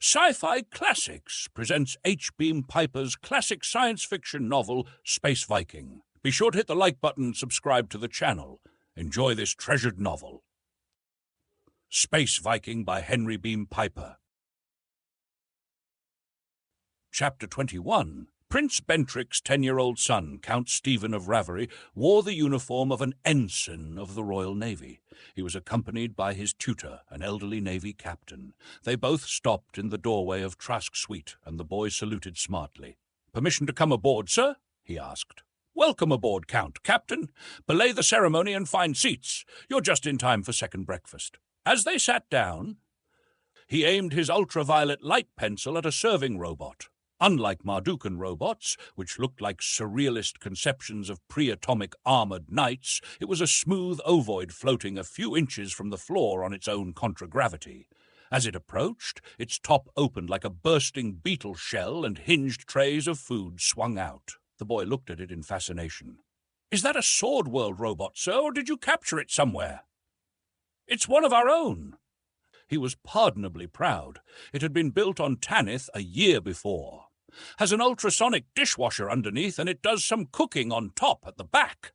Sci-Fi Classics presents H. Beam Piper's classic science fiction novel, Space Viking. Be sure to hit the like button and subscribe to the channel. Enjoy this treasured novel. Space Viking by Henry Beam Piper. Chapter 21. Prince Bentrick's 10-year-old son, Count Stephen of Ravery, wore the uniform of an ensign of the Royal Navy. He was accompanied by his tutor, an elderly Navy captain. They both stopped in the doorway of Trask's suite, and the boy saluted smartly. "Permission to come aboard, sir?" he asked. "Welcome aboard, Count. Captain, belay the ceremony and find seats. You're just in time for second breakfast." As they sat down, he aimed his ultraviolet light pencil at a serving robot. Unlike Mardukan robots, which looked like surrealist conceptions of pre-atomic armored knights, it was a smooth ovoid floating a few inches from the floor on its own contragravity. As it approached, its top opened like a bursting beetle shell and hinged trays of food swung out. The boy looked at it in fascination. "Is that a Sword World robot, sir, or did you capture it somewhere?" "It's one of our own." He was pardonably proud. It had been built on Tanith a year before. Has an ultrasonic dishwasher underneath, and it does some cooking on top at the back.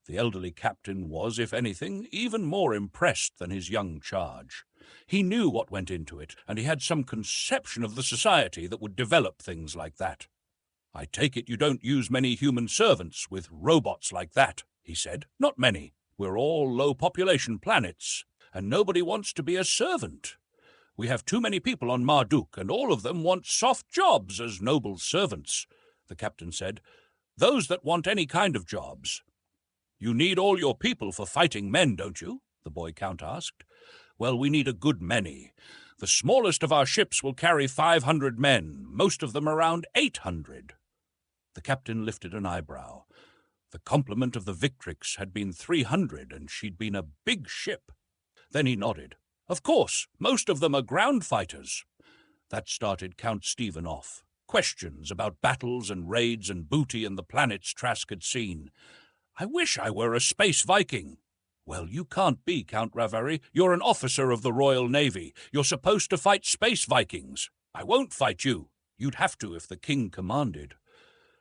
The elderly captain was, if anything, even more impressed than his young charge. He knew what went into it, and he had some conception of the society that would develop things like that. "I take it you don't use many human servants with robots like that," he said. "Not many. We're all low-population planets, and nobody wants to be a servant. We have too many people on Marduk, and all of them want soft jobs as noble servants," the captain said. "Those that want any kind of jobs." "You need all your people for fighting men, don't you?" the boy count asked. "Well, we need a good many. The smallest of our ships will carry 500 men, most of them around 800. The captain lifted an eyebrow. The complement of the Victrix had been 300, and she'd been a big ship. Then he nodded. "Of course, most of them are ground fighters." That started Count Stephen off. Questions about battles and raids and booty and the planets Trask had seen. "I wish I were a space Viking." "Well, you can't be, Count Ravery. You're an officer of the Royal Navy. You're supposed to fight space Vikings." "I won't fight you." "You'd have to if the king commanded,"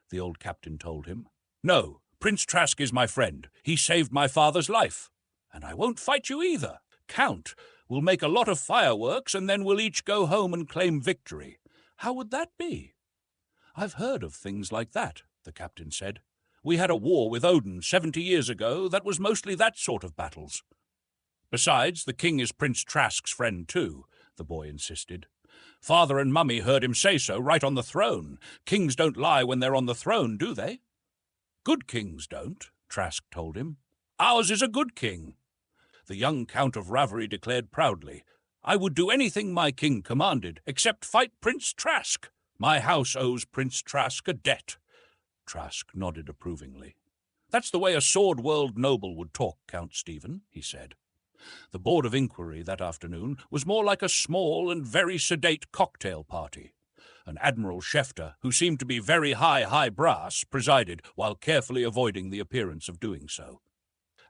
the old captain told him. "No, Prince Trask is my friend. He saved my father's life. And I won't fight you either. Count, we'll make a lot of fireworks, and then we'll each go home and claim victory. How would that be?" "I've heard of things like that," the captain said. "We had a war with Odin 70 years ago that was mostly that sort of battles." "Besides, the king is Prince Trask's friend too," the boy insisted. "Father and Mummy heard him say so right on the throne. Kings don't lie when they're on the throne, do they?" "Good kings don't," Trask told him. "Ours is a good king." The young Count of Ravery declared proudly, "I would do anything my king commanded, except fight Prince Trask. My house owes Prince Trask a debt." Trask nodded approvingly. "That's the way a Sword World noble would talk, Count Stephen," he said. The Board of Inquiry that afternoon was more like a small and very sedate cocktail party. An Admiral Schefter, who seemed to be very high brass, presided while carefully avoiding the appearance of doing so.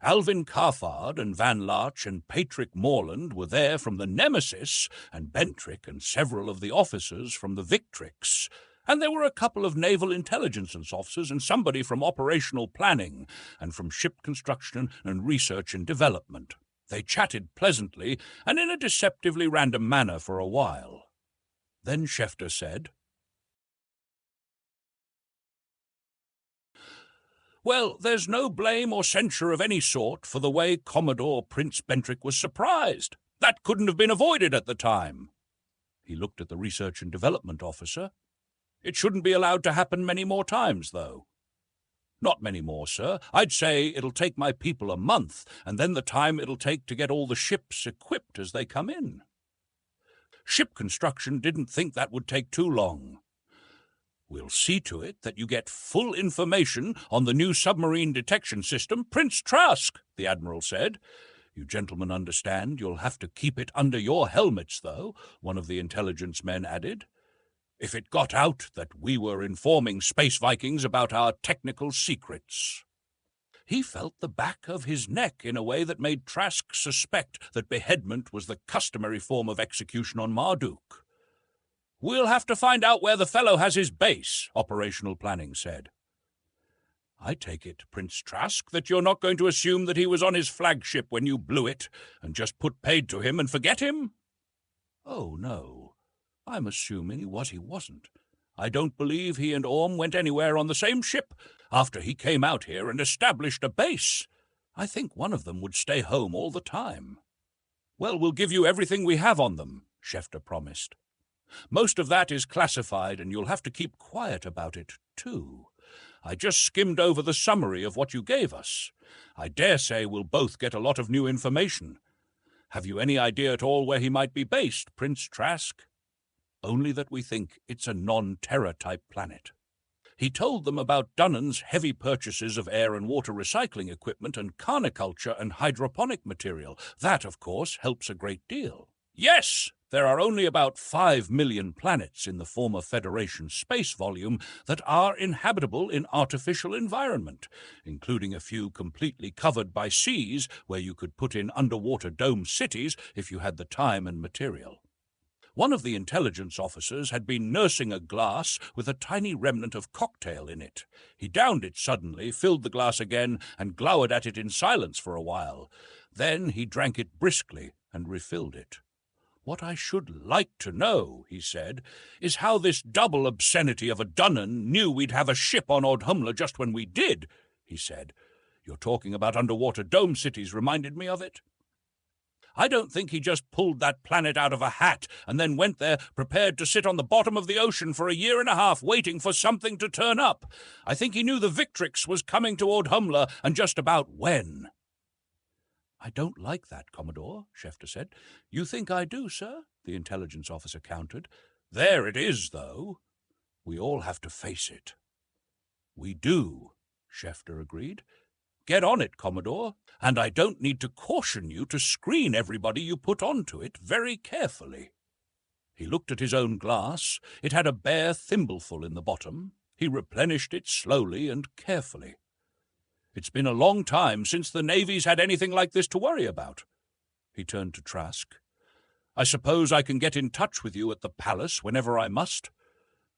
Alvin Carfard and Van Larch and Patrick Morland were there from the Nemesis, and Bentrick and several of the officers from the Victrix, and there were a couple of naval intelligence officers and somebody from operational planning and from ship construction and research and development. They chatted pleasantly and in a deceptively random manner for a while. Then Schefter said, "Well, there's no blame or censure of any sort for the way Commodore Prince Bentrick was surprised. That couldn't have been avoided at the time." He looked at the research and development officer. "It shouldn't be allowed to happen many more times, though." "Not many more, sir. I'd say it'll take my people a month, and then the time it'll take to get all the ships equipped as they come in." Ship construction didn't think that would take too long. "We'll see to it that you get full information on the new submarine detection system, Prince Trask," the Admiral said. "You gentlemen understand you'll have to keep it under your helmets, though," one of the intelligence men added. "If it got out that we were informing space Vikings about our technical secrets." He felt the back of his neck in a way that made Trask suspect that beheadment was the customary form of execution on Marduk. "We'll have to find out where the fellow has his base," operational planning said. "I take it, Prince Trask, that you're not going to assume that he was on his flagship when you blew it, and just put paid to him and forget him?" "Oh, no. I'm assuming he wasn't. I don't believe he and Orm went anywhere on the same ship after he came out here and established a base. I think one of them would stay home all the time." "Well, we'll give you everything we have on them," Schefter promised. "Most of that is classified, and you'll have to keep quiet about it, too. I just skimmed over the summary of what you gave us. I dare say we'll both get a lot of new information. Have you any idea at all where he might be based, Prince Trask?" "Only that we think it's a non-Terra-type planet." He told them about Dunnan's heavy purchases of air and water recycling equipment and carniculture and hydroponic material. That, of course, helps a great deal. "Yes, there are only about 5 million planets in the former Federation space volume that are inhabitable in artificial environment, including a few completely covered by seas where you could put in underwater dome cities if you had the time and material. One of the intelligence officers had been nursing a glass with a tiny remnant of cocktail in it. He downed it suddenly, filled the glass again, and glowered at it in silence for a while. Then he drank it briskly and refilled it. "What I should like to know," he said, "is how this double obscenity of a Dunnan knew we'd have a ship on Ordhumla just when we did," he said. "Your talking about underwater dome cities reminded me of it. I don't think he just pulled that planet out of a hat and then went there prepared to sit on the bottom of the ocean for a year and a half waiting for something to turn up. I think he knew the Victrix was coming to Ordhumla and just about when." "I don't like that, Commodore," Schefter said. "You think I do, sir?" the intelligence officer countered. "There it is, though. We all have to face it." "We do," Schefter agreed. "Get on it, Commodore, and I don't need to caution you to screen everybody you put onto it very carefully." He looked at his own glass. It had a bare thimbleful in the bottom. He replenished it slowly and carefully. "It's been a long time since the Navy's had anything like this to worry about." He turned to Trask. "I suppose I can get in touch with you at the palace whenever I must?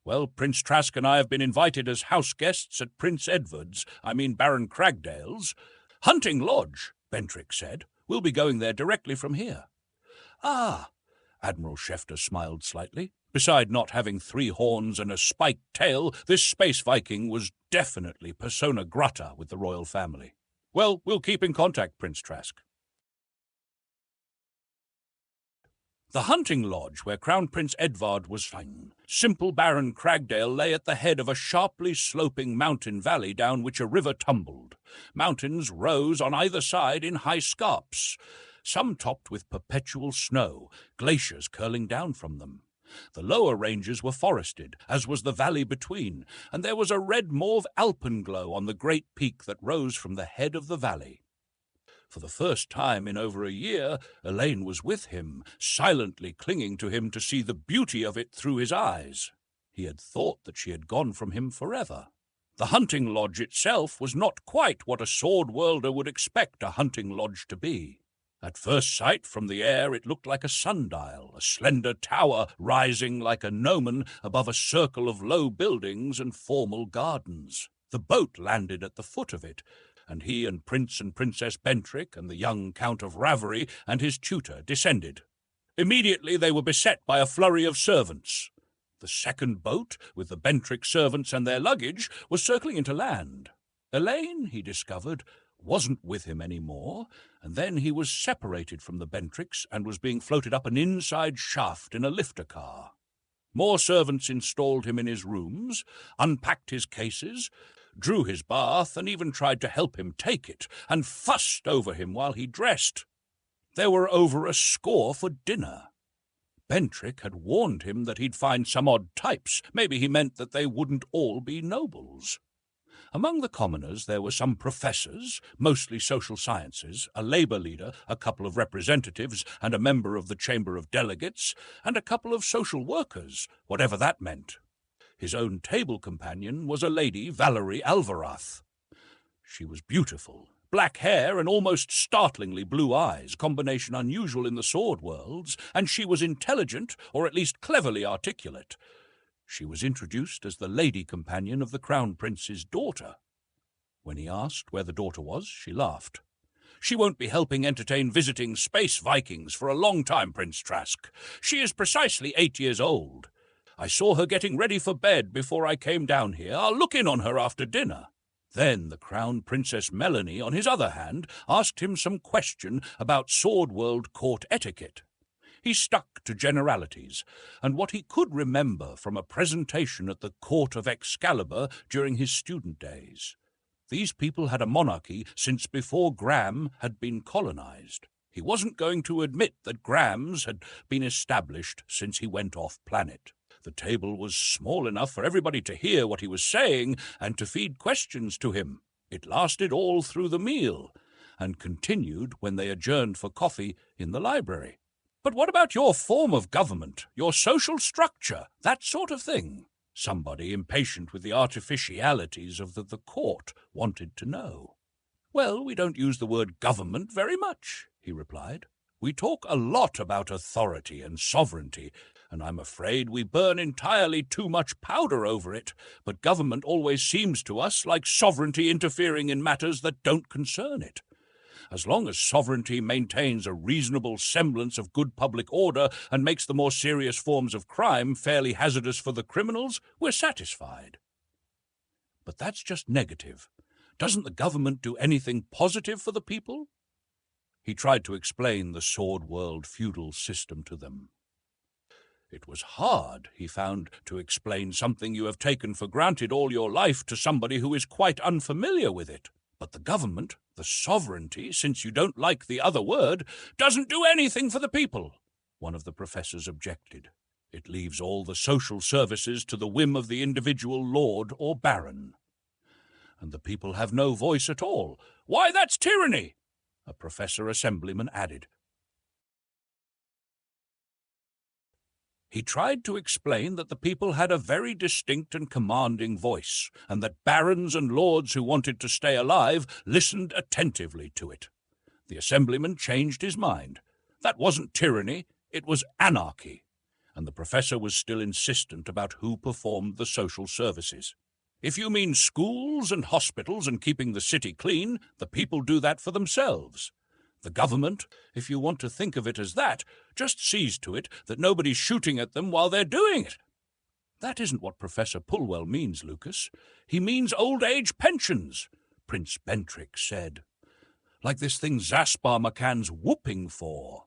Well, Prince Trask and I have been invited as house guests at Prince Baron Cragdale's. Hunting Lodge, Bentrick said. We'll be going there directly from here." "Ah," Admiral Schefter smiled slightly. Beside not having 3 horns and a spiked tail, this space Viking was definitely persona grata with the royal family. "Well, we'll keep in contact, Prince Trask." The hunting lodge where Crown Prince Edvard was fine. Simple Baron Cragdale lay at the head of a sharply sloping mountain valley down which a river tumbled. Mountains rose on either side in high scarps, some topped with perpetual snow, glaciers curling down from them. The lower ranges were forested, as was the valley between, and there was a red-mauve alpenglow on the great peak that rose from the head of the valley. For the first time in over a year, Elaine was with him, silently clinging to him to see the beauty of it through his eyes. He had thought that she had gone from him forever. The hunting lodge itself was not quite what a sword-worlder would expect a hunting lodge to be. At first sight, from the air, it looked like a sundial, a slender tower rising like a gnomon above a circle of low buildings and formal gardens. The boat landed at the foot of it, and he and Prince and Princess Bentrick and the young Count of Ravery and his tutor descended. Immediately they were beset by a flurry of servants. The second boat, with the Bentrick servants and their luggage, was circling into land. Elaine, he discovered, wasn't with him any more, and then he was separated from the Bentricks and was being floated up an inside shaft in a lifter car. More servants installed him in his rooms, unpacked his cases, drew his bath, and even tried to help him take it, and fussed over him while he dressed. There were over a score for dinner. Bentrick had warned him that he'd find some odd types. Maybe he meant that they wouldn't all be nobles. Among the commoners there were some professors, mostly social sciences, a labour leader, a couple of representatives, and a member of the Chamber of Delegates, and a couple of social workers, whatever that meant. His own table companion was a lady, Valerie Alvarath. She was beautiful, black hair and almost startlingly blue eyes, combination unusual in the sword worlds, and she was intelligent, or at least cleverly articulate. She was introduced as the lady companion of the Crown Prince's daughter. When he asked where the daughter was, she laughed. "She won't be helping entertain visiting space Vikings for a long time, Prince Trask. She is precisely 8 years old. I saw her getting ready for bed before I came down here. I'll look in on her after dinner." Then the Crown Princess Melanie, on his other hand, asked him some question about Sword World court etiquette. He stuck to generalities, and what he could remember from a presentation at the court of Excalibur during his student days. These people had a monarchy since before Graham had been colonized. He wasn't going to admit that Graham's had been established since he went off planet. The table was small enough for everybody to hear what he was saying and to feed questions to him. It lasted all through the meal, and continued when they adjourned for coffee in the library. "But what about your form of government, your social structure, that sort of thing?" Somebody impatient with the artificialities of the court wanted to know. "Well, we don't use the word government very much," he replied. "We talk a lot about authority and sovereignty, and I'm afraid we burn entirely too much powder over it, but government always seems to us like sovereignty interfering in matters that don't concern it. As long as sovereignty maintains a reasonable semblance of good public order and makes the more serious forms of crime fairly hazardous for the criminals, we're satisfied." "But that's just negative. Doesn't the government do anything positive for the people?" He tried to explain the Sword World feudal system to them. It was hard, he found, to explain something you have taken for granted all your life to somebody who is quite unfamiliar with it. But the government, the sovereignty, since you don't like the other word, doesn't do anything for the people, one of the professors objected. It leaves all the social services to the whim of the individual lord or baron. And the people have no voice at all. "Why, that's tyranny," a professor assemblyman added. He tried to explain that the people had a very distinct and commanding voice, and that barons and lords who wanted to stay alive listened attentively to it. The assemblyman changed his mind. That wasn't tyranny, it was anarchy, and the professor was still insistent about who performed the social services. "If you mean schools and hospitals and keeping the city clean, the people do that for themselves. The government, if you want to think of it as that, just sees to it that nobody's shooting at them while they're doing it." "That isn't what Professor Pulwell means, Lucas. He means old-age pensions," Prince Bentrick said. "Like this thing Zaspar McCann's whooping for."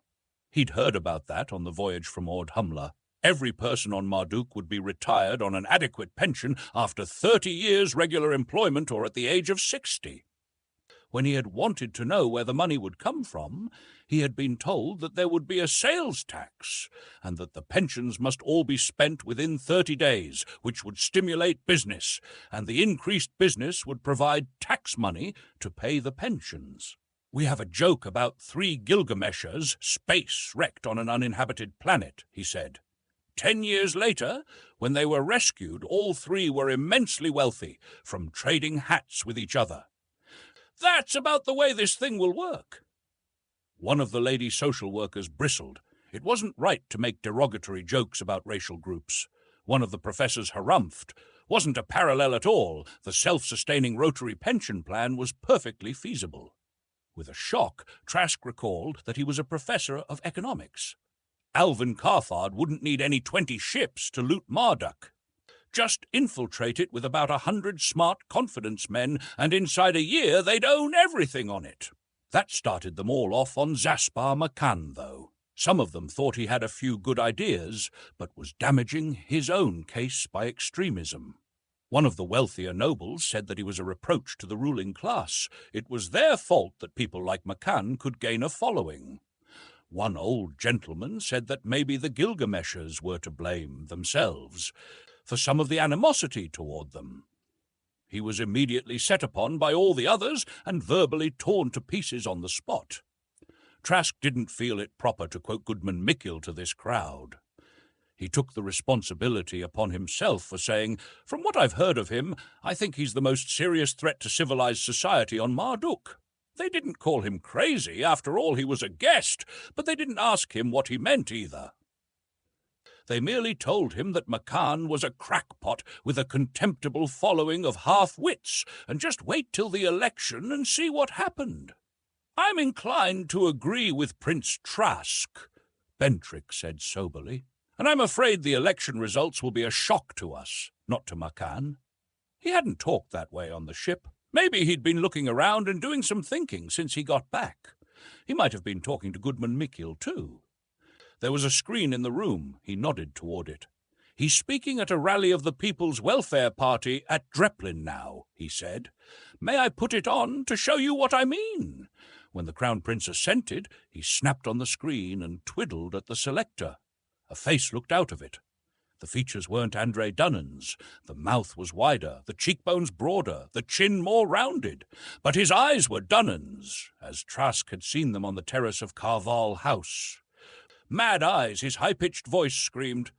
He'd heard about that on the voyage from Ord-Humla. Every person on Marduk would be retired on an adequate pension after 30 years regular employment or at the age of 60. When he had wanted to know where the money would come from, he had been told that there would be a sales tax, and that the pensions must all be spent within 30 days, which would stimulate business, and the increased business would provide tax money to pay the pensions. "We have a joke about 3 Gilgameshers, space wrecked on an uninhabited planet," he said. 10 years later, when they were rescued, all 3 were immensely wealthy, from trading hats with each other. "That's about the way this thing will work." One of the lady social workers bristled. It wasn't right to make derogatory jokes about racial groups. One of the professors harumphed. Wasn't a parallel at all. The self-sustaining rotary pension plan was perfectly feasible. With a shock, Trask recalled that he was a professor of economics. Alvin Carthard wouldn't need any 20 ships to loot Marduk. Just infiltrate it with about 100 smart confidence men, and inside a year they'd own everything on it. That started them all off on Zaspar McCann, though. Some of them thought he had a few good ideas, but was damaging his own case by extremism. One of the wealthier nobles said that he was a reproach to the ruling class. It was their fault that people like McCann could gain a following. One old gentleman said that maybe the Gilgameshers were to blame themselves for some of the animosity toward them. He was immediately set upon by all the others and verbally torn to pieces on the spot. Trask didn't feel it proper to quote Goodman Mickle to this crowd. He took the responsibility upon himself for saying, "From what I've heard of him, I think he's the most serious threat to civilized society on Marduk." They didn't call him crazy. After all, he was a guest, but they didn't ask him what he meant either. They merely told him that McCann was a crackpot with a contemptible following of half-wits, and just wait till the election and see what happened. "I'm inclined to agree with Prince Trask," Bentrick said soberly, "and I'm afraid the election results will be a shock to us, not to McCann." He hadn't talked that way on the ship. Maybe he'd been looking around and doing some thinking since he got back. He might have been talking to Goodman Michiel, too. There was a screen in the room. He nodded toward it. "He's speaking at a rally of the People's Welfare Party at Dreplin now," he said. "May I put it on to show you what I mean?" When the Crown Prince assented, he snapped on the screen and twiddled at the selector. A face looked out of it. The features weren't Andre Dunnan's. The mouth was wider, the cheekbones broader, the chin more rounded. But his eyes were Dunnan's, as Trask had seen them on the terrace of Carval House. Mad eyes, his high-pitched voice screamed,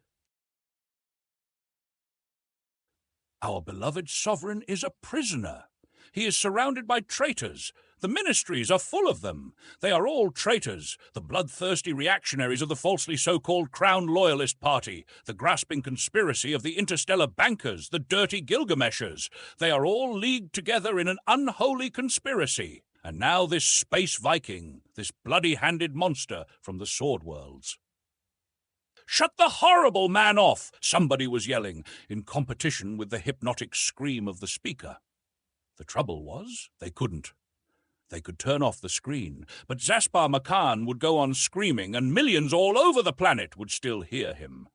"Our beloved sovereign is a prisoner. He is surrounded by traitors. The ministries are full of them. They are all traitors, the bloodthirsty reactionaries of the falsely so-called Crown Loyalist Party, the grasping conspiracy of the interstellar bankers, the dirty Gilgameshers. They are all leagued together in an unholy conspiracy. And now this space Viking, this bloody-handed monster from the Sword Worlds." "Shut the horrible man off!" somebody was yelling, in competition with the hypnotic scream of the speaker. The trouble was, they couldn't. They could turn off the screen, but Zaspar McCann would go on screaming, and millions all over the planet would still hear him.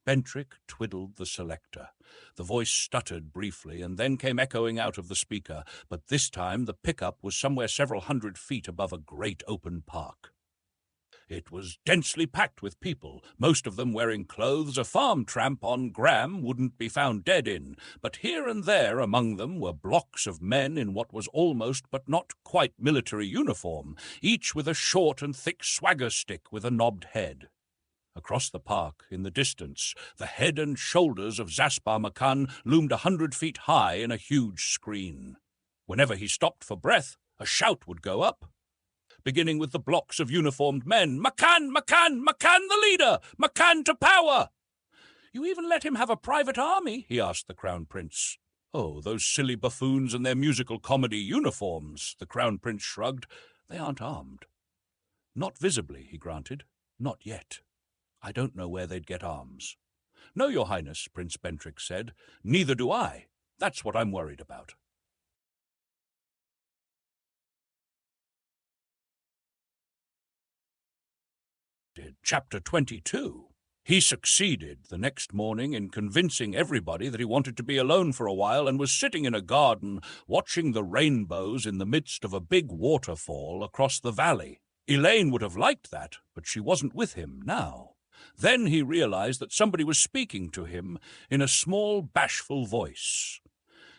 Bentrick twiddled the selector. The voice stuttered briefly and then came echoing out of the speaker, but this time the pickup was somewhere several 100 feet above a great open park. It was densely packed with people, most of them wearing clothes a farm tramp on Graham wouldn't be found dead in, but here and there among them were blocks of men in what was almost but not quite military uniform, each with a short and thick swagger stick with a knobbed head. Across the park, in the distance, the head and shoulders of Zaspar McCann loomed 100 feet high in a huge screen. Whenever he stopped for breath, a shout would go up, beginning with the blocks of uniformed men. "McCann! McCann! McCann the leader! McCann to power!" "You even let him have a private army?" he asked the Crown Prince. "Oh, those silly buffoons and their musical comedy uniforms," the Crown Prince shrugged. "They aren't armed." "Not visibly," he granted. "Not yet. I don't know where they'd get arms." "No, Your Highness," Prince Bentrick said. "Neither do I. That's what I'm worried about." Chapter 22. He succeeded the next morning in convincing everybody that he wanted to be alone for a while and was sitting in a garden watching the rainbows in the midst of a big waterfall across the valley. Elaine would have liked that, but she wasn't with him now. Then he realized that somebody was speaking to him in a small, bashful voice.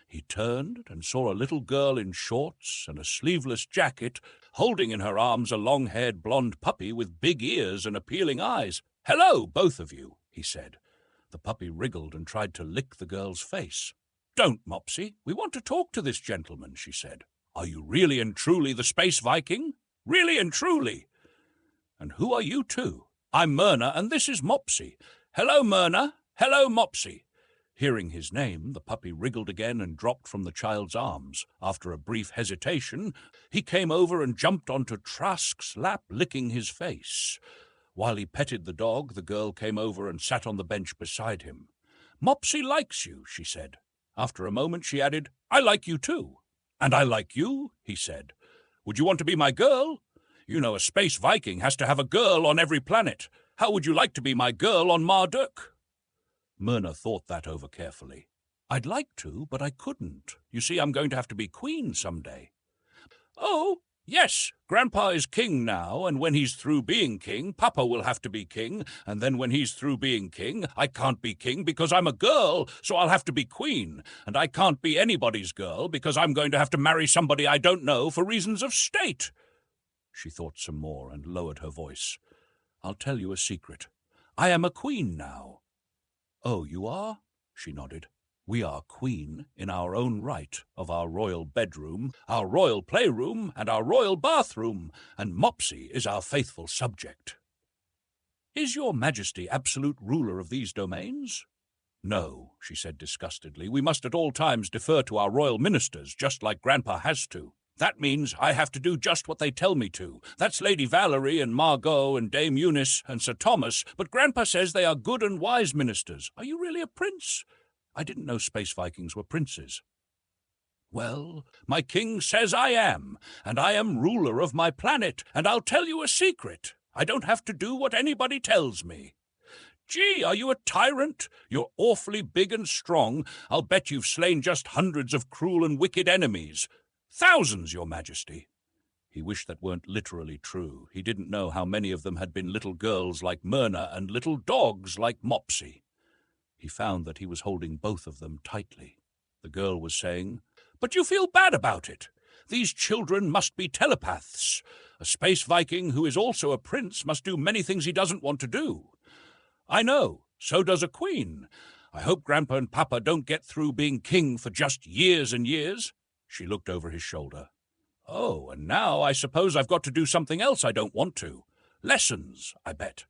He turned and saw a little girl in shorts and a sleeveless jacket, holding in her arms a long-haired blonde puppy with big ears and appealing eyes. "Hello, both of you," he said. The puppy wriggled and tried to lick the girl's face. "Don't, Mopsy. We want to talk to this gentleman," she said. "Are you really and truly the Space Viking? Really and truly? And who are you two?" "I'm Myrna, and this is Mopsy." "Hello, Myrna. Hello, Mopsy." Hearing his name, the puppy wriggled again and dropped from the child's arms. After a brief hesitation, he came over and jumped onto Trask's lap, licking his face. While he petted the dog, the girl came over and sat on the bench beside him. "Mopsy likes you," she said. After a moment, she added, "I like you too." "And I like you," he said. "Would you want to be my girl? You know a Space Viking has to have a girl on every planet. How would you like to be my girl on Marduk?" Myrna thought that over carefully. "I'd like to, but I couldn't. You see, I'm going to have to be queen someday." "Oh, yes, Grandpa is king now, and when he's through being king, Papa will have to be king, and then when he's through being king, I can't be king because I'm a girl, so I'll have to be queen, and I can't be anybody's girl because I'm going to have to marry somebody I don't know for reasons of state." She thought some more and lowered her voice. "I'll tell you a secret. I am a queen now." "Oh, you are?" she nodded. We are queen in our own right of our royal bedroom, our royal playroom, and our royal bathroom, and Mopsy is our faithful subject. Is your Majesty absolute ruler of these domains? No, she said disgustedly. We must at all times defer to our royal ministers, just like Grandpa has to. That means I have to do just what they tell me to. That's Lady Valerie and Margot and Dame Eunice and Sir Thomas, but Grandpa says they are good and wise ministers. Are you really a prince? I didn't know space Vikings were princes. Well, my king says I am, and I am ruler of my planet, and I'll tell you a secret. I don't have to do what anybody tells me. Gee, are you a tyrant? You're awfully big and strong. I'll bet you've slain just hundreds of cruel and wicked enemies. Thousands, Your Majesty. He wished that weren't literally true. He didn't know how many of them had been little girls like Myrna and little dogs like Mopsy. He found that he was holding both of them tightly. The girl was saying, "But you feel bad about it. These children must be telepaths. A space Viking who is also a prince must do many things he doesn't want to do. I know, so does a queen. I hope Grandpa and Papa don't get through being king for just years and years." She looked over his shoulder. "Oh, and now I suppose I've got to do something else I don't want to. Lessons, I bet."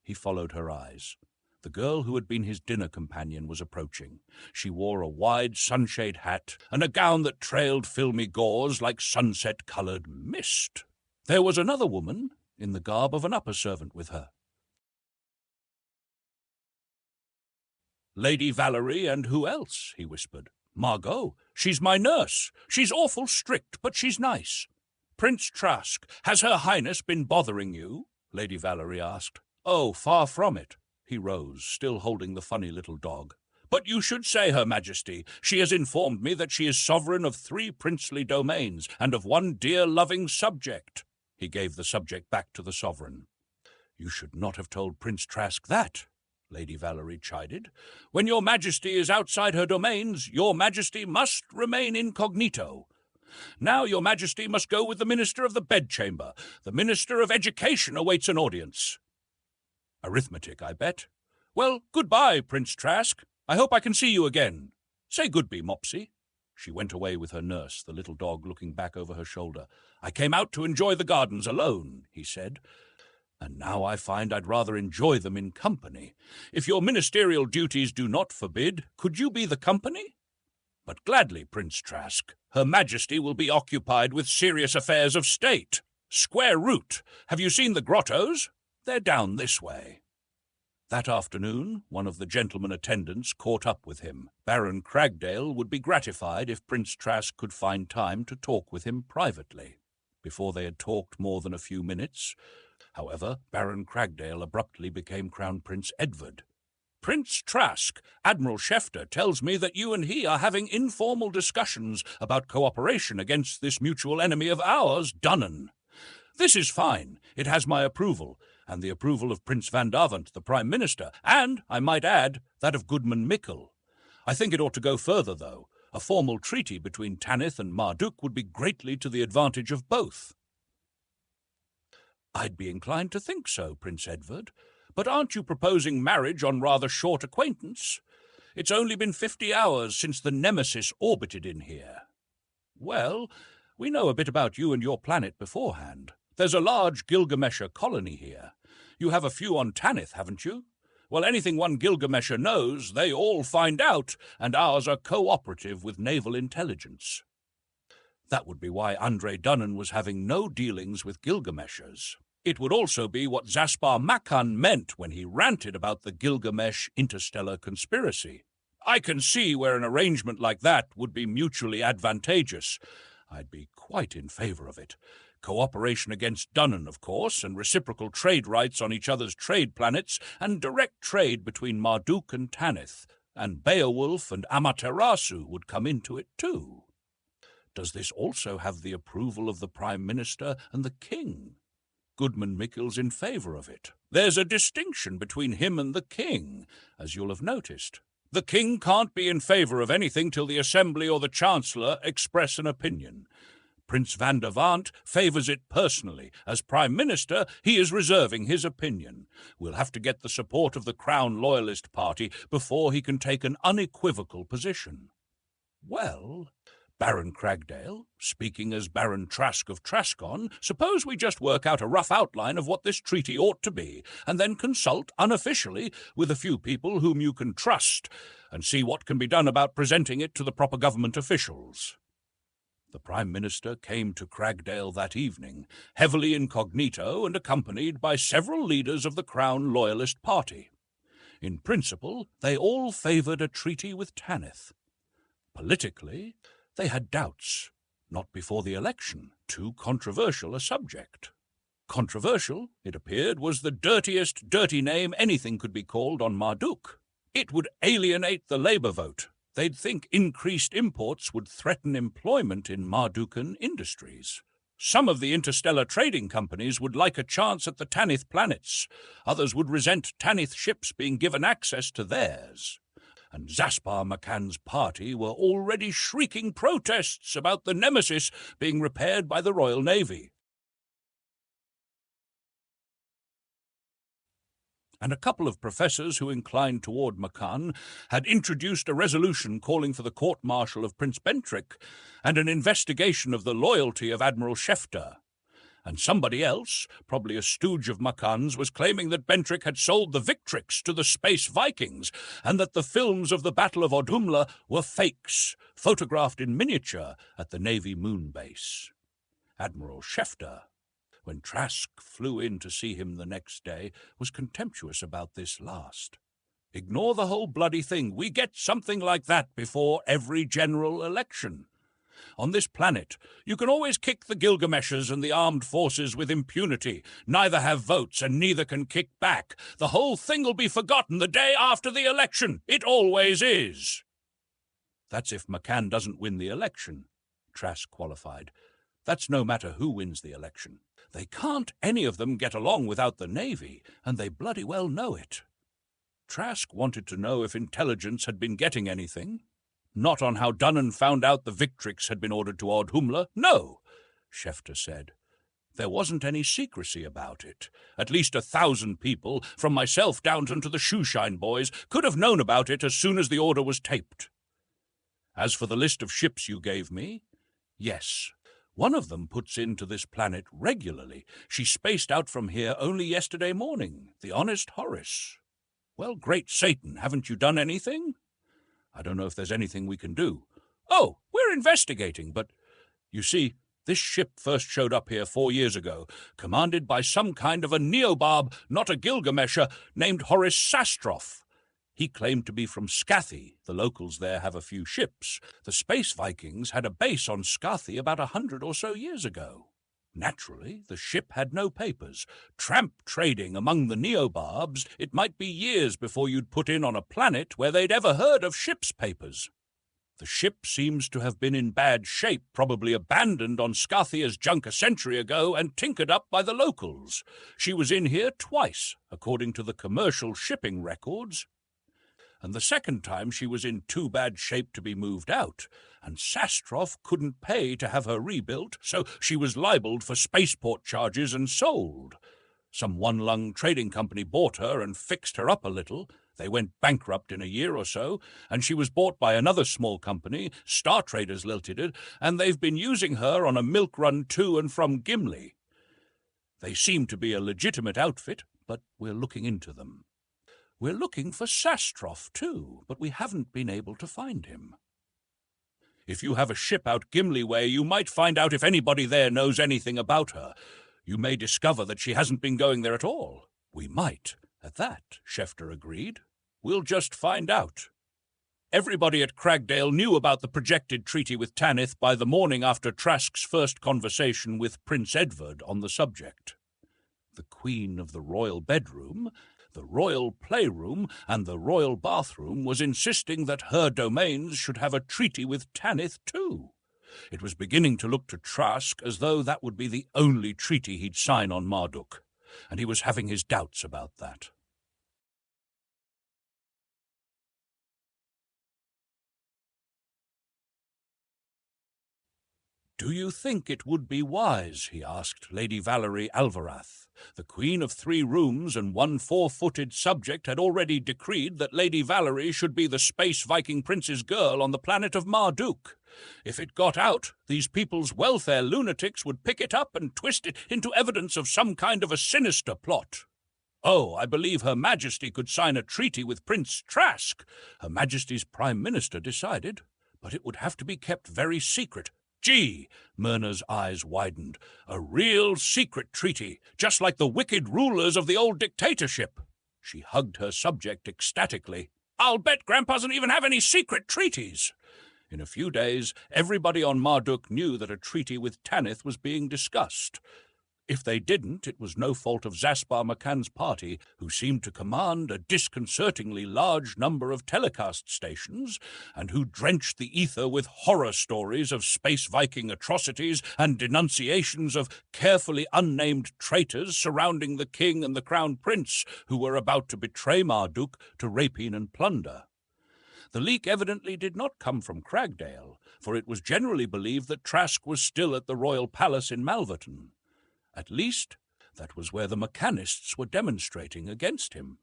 He followed her eyes. The girl who had been his dinner companion was approaching. She wore a wide sunshade hat and a gown that trailed filmy gauze like sunset-coloured mist. There was another woman in the garb of an upper servant with her. "Lady Valerie, and who else?" he whispered. "Margot. She's my nurse. She's awful strict, but she's nice." "Prince Trask, has Her Highness been bothering you?" Lady Valerie asked. "Oh, far from it." He rose, still holding the funny little dog. "But you should say, Her Majesty, she has informed me that she is sovereign of 3 princely domains and of 1 dear, loving subject." He gave the subject back to the sovereign. "You should not have told Prince Trask that," Lady Valerie chided. "When Your Majesty is outside her domains, Your Majesty must remain incognito. Now Your Majesty must go with the Minister of the Bedchamber. The Minister of Education awaits an audience." "Arithmetic, I bet. Well, goodbye, Prince Trask. I hope I can see you again. Say goodbye, Mopsy." She went away with her nurse, the little dog looking back over her shoulder. "I came out to enjoy the gardens alone," he said. "And now I find I'd rather enjoy them in company. If your ministerial duties do not forbid, could you be the company?" "But gladly, Prince Trask. Her Majesty will be occupied with serious affairs of state. Square root. Have you seen the grottos? They're down this way." That afternoon, one of the gentlemen attendants caught up with him. Baron Cragdale would be gratified if Prince Trask could find time to talk with him privately. Before they had talked more than a few minutes, however, Baron Cragdale abruptly became Crown Prince Edward. "Prince Trask, Admiral Schefter tells me that you and he are having informal discussions about cooperation against this mutual enemy of ours, Dunnan. This is fine. It has my approval, and the approval of Prince Van Davant, the Prime Minister, and, I might add, that of Goodman Mickle. I think it ought to go further, though. A formal treaty between Tanith and Marduk would be greatly to the advantage of both." "I'd be inclined to think so, Prince Edward. But aren't you proposing marriage on rather short acquaintance? It's only been 50 hours since the Nemesis orbited in here." "Well, we know a bit about you and your planet beforehand. There's a large Gilgamesher colony here. You have a few on Tanith, haven't you? Well, anything one Gilgamesher knows, they all find out, and ours are cooperative with naval intelligence." That would be why Andre Dunnan was having no dealings with Gilgameshers. It would also be what Zaspar Makan meant when he ranted about the Gilgamesh interstellar conspiracy. "I can see where an arrangement like that would be mutually advantageous. I'd be quite in favor of it. Cooperation against Dunnan, of course, and reciprocal trade rights on each other's trade planets, and direct trade between Marduk and Tanith, and Beowulf and Amaterasu would come into it too. Does this also have the approval of the Prime Minister and the King? Goodman Mickle's in favour of it. There's a distinction between him and the King, as you'll have noticed. The King can't be in favour of anything till the Assembly or the Chancellor express an opinion. Prince van der Waant favours it personally. As Prime Minister, he is reserving his opinion. We'll have to get the support of the Crown Loyalist Party before he can take an unequivocal position. Well, Baron Cragdale, speaking as Baron Trask of Trascon, suppose we just work out a rough outline of what this treaty ought to be, and then consult unofficially with a few people whom you can trust, and see what can be done about presenting it to the proper government officials. The Prime Minister came to Cragdale that evening, heavily incognito and accompanied by several leaders of the Crown Loyalist Party. In principle, they all favoured a treaty with Tanith. Politically, they had doubts. Not before the election. Too controversial a subject. Controversial, it appeared, was the dirtiest dirty name anything could be called on Marduk. It would alienate the Labour vote. They'd think increased imports would threaten employment in Mardukan industries. Some of the interstellar trading companies would like a chance at the Tanith planets. Others would resent Tanith ships being given access to theirs. And Zaspar Makan's party were already shrieking protests about the Nemesis being repaired by the Royal Navy. And a couple of professors who inclined toward Makan had introduced a resolution calling for the court-martial of Prince Bentrick and an investigation of the loyalty of Admiral Schefter. And somebody else, probably a stooge of Makan's, was claiming that Bentrick had sold the Victrix to the Space Vikings and that the films of the Battle of Audhumla were fakes, photographed in miniature at the Navy moon base. Admiral Schefter, when Trask flew in to see him the next day, was contemptuous about this last. Ignore the whole bloody thing. We get something like that before every general election. On this planet, you can always kick the Gilgameshers and the armed forces with impunity. Neither have votes and neither can kick back. The whole thing will be forgotten the day after the election. It always is. That's if Makan doesn't win the election, Trask qualified. That's no matter who wins the election. They can't any of them get along without the Navy, and they bloody well know it. Trask wanted to know if intelligence had been getting anything. Not on how Dunnan found out the Victrix had been ordered to Audhumla. No, Schefter said. There wasn't any secrecy about it. At least 1,000 people, from myself down to the Shoeshine boys, could have known about it as soon as the order was taped. As for the list of ships you gave me, yes, one of them puts into this planet regularly. She spaced out from here only yesterday morning, the Honest Horace. Well, great Satan, haven't you done anything? I don't know if there's anything we can do. Oh, we're investigating, but you see, this ship first showed up here 4 years ago, commanded by some kind of a Neobarb, not a Gilgamesher, named Horace Sastroff. He claimed to be from Skathi. The locals there have a few ships. The Space Vikings had a base on Skathi about 100 or so years ago. Naturally, the ship had no papers. Tramp trading among the Neobarbs, it might be years before you'd put in on a planet where they'd ever heard of ship's papers. The ship seems to have been in bad shape, probably abandoned on Skathi as junk a century ago and tinkered up by the locals. She was in here twice, according to the commercial shipping records. And the second time she was in too bad shape to be moved out, and Sastroff couldn't pay to have her rebuilt, so she was libeled for spaceport charges and sold. Some one-lung trading company bought her and fixed her up a little. They went bankrupt in a year or so, and she was bought by another small company, Star Traders Limited, and they've been using her on a milk run to and from Gimli. They seem to be a legitimate outfit, but we're looking into them. We're looking for Sastroff, too, but we haven't been able to find him. If you have a ship out Gimli way, you might find out if anybody there knows anything about her. You may discover that she hasn't been going there at all. We might. At that, Schefter agreed. We'll just find out. Everybody at Cragdale knew about the projected treaty with Tanith by the morning after Trask's first conversation with Prince Edward on the subject. The Queen of the Royal Bedroom, the Royal Playroom, and the Royal Bathroom was insisting that her domains should have a treaty with Tanith too. It was beginning to look to Trask as though that would be the only treaty he'd sign on Marduk, and he was having his doubts about that. "Do you think it would be wise," he asked Lady Valerie Alvarath. The Queen of 3 Rooms and 1 4-footed subject had already decreed that Lady Valerie should be the space Viking prince's girl on the planet of Marduk. If it got out, these people's welfare lunatics would pick it up and twist it into evidence of some kind of a sinister plot. Oh, I believe Her Majesty could sign a treaty with Prince Trask, Her Majesty's Prime Minister decided, but it would have to be kept very secret. Gee, Myrna's eyes widened. A real secret treaty, just like the wicked rulers of the old dictatorship. She hugged her subject ecstatically. I'll bet Grandpa doesn't even have any secret treaties. In a few days, everybody on Marduk knew that a treaty with Tanith was being discussed. If they didn't, it was no fault of Zaspar McCann's party, who seemed to command a disconcertingly large number of telecast stations, and who drenched the ether with horror stories of space Viking atrocities and denunciations of carefully unnamed traitors surrounding the king and the crown prince, who were about to betray Marduk to rapine and plunder. The leak evidently did not come from Cragdale, for it was generally believed that Trask was still at the royal palace in Malverton. At least, that was where the mechanists were demonstrating against him.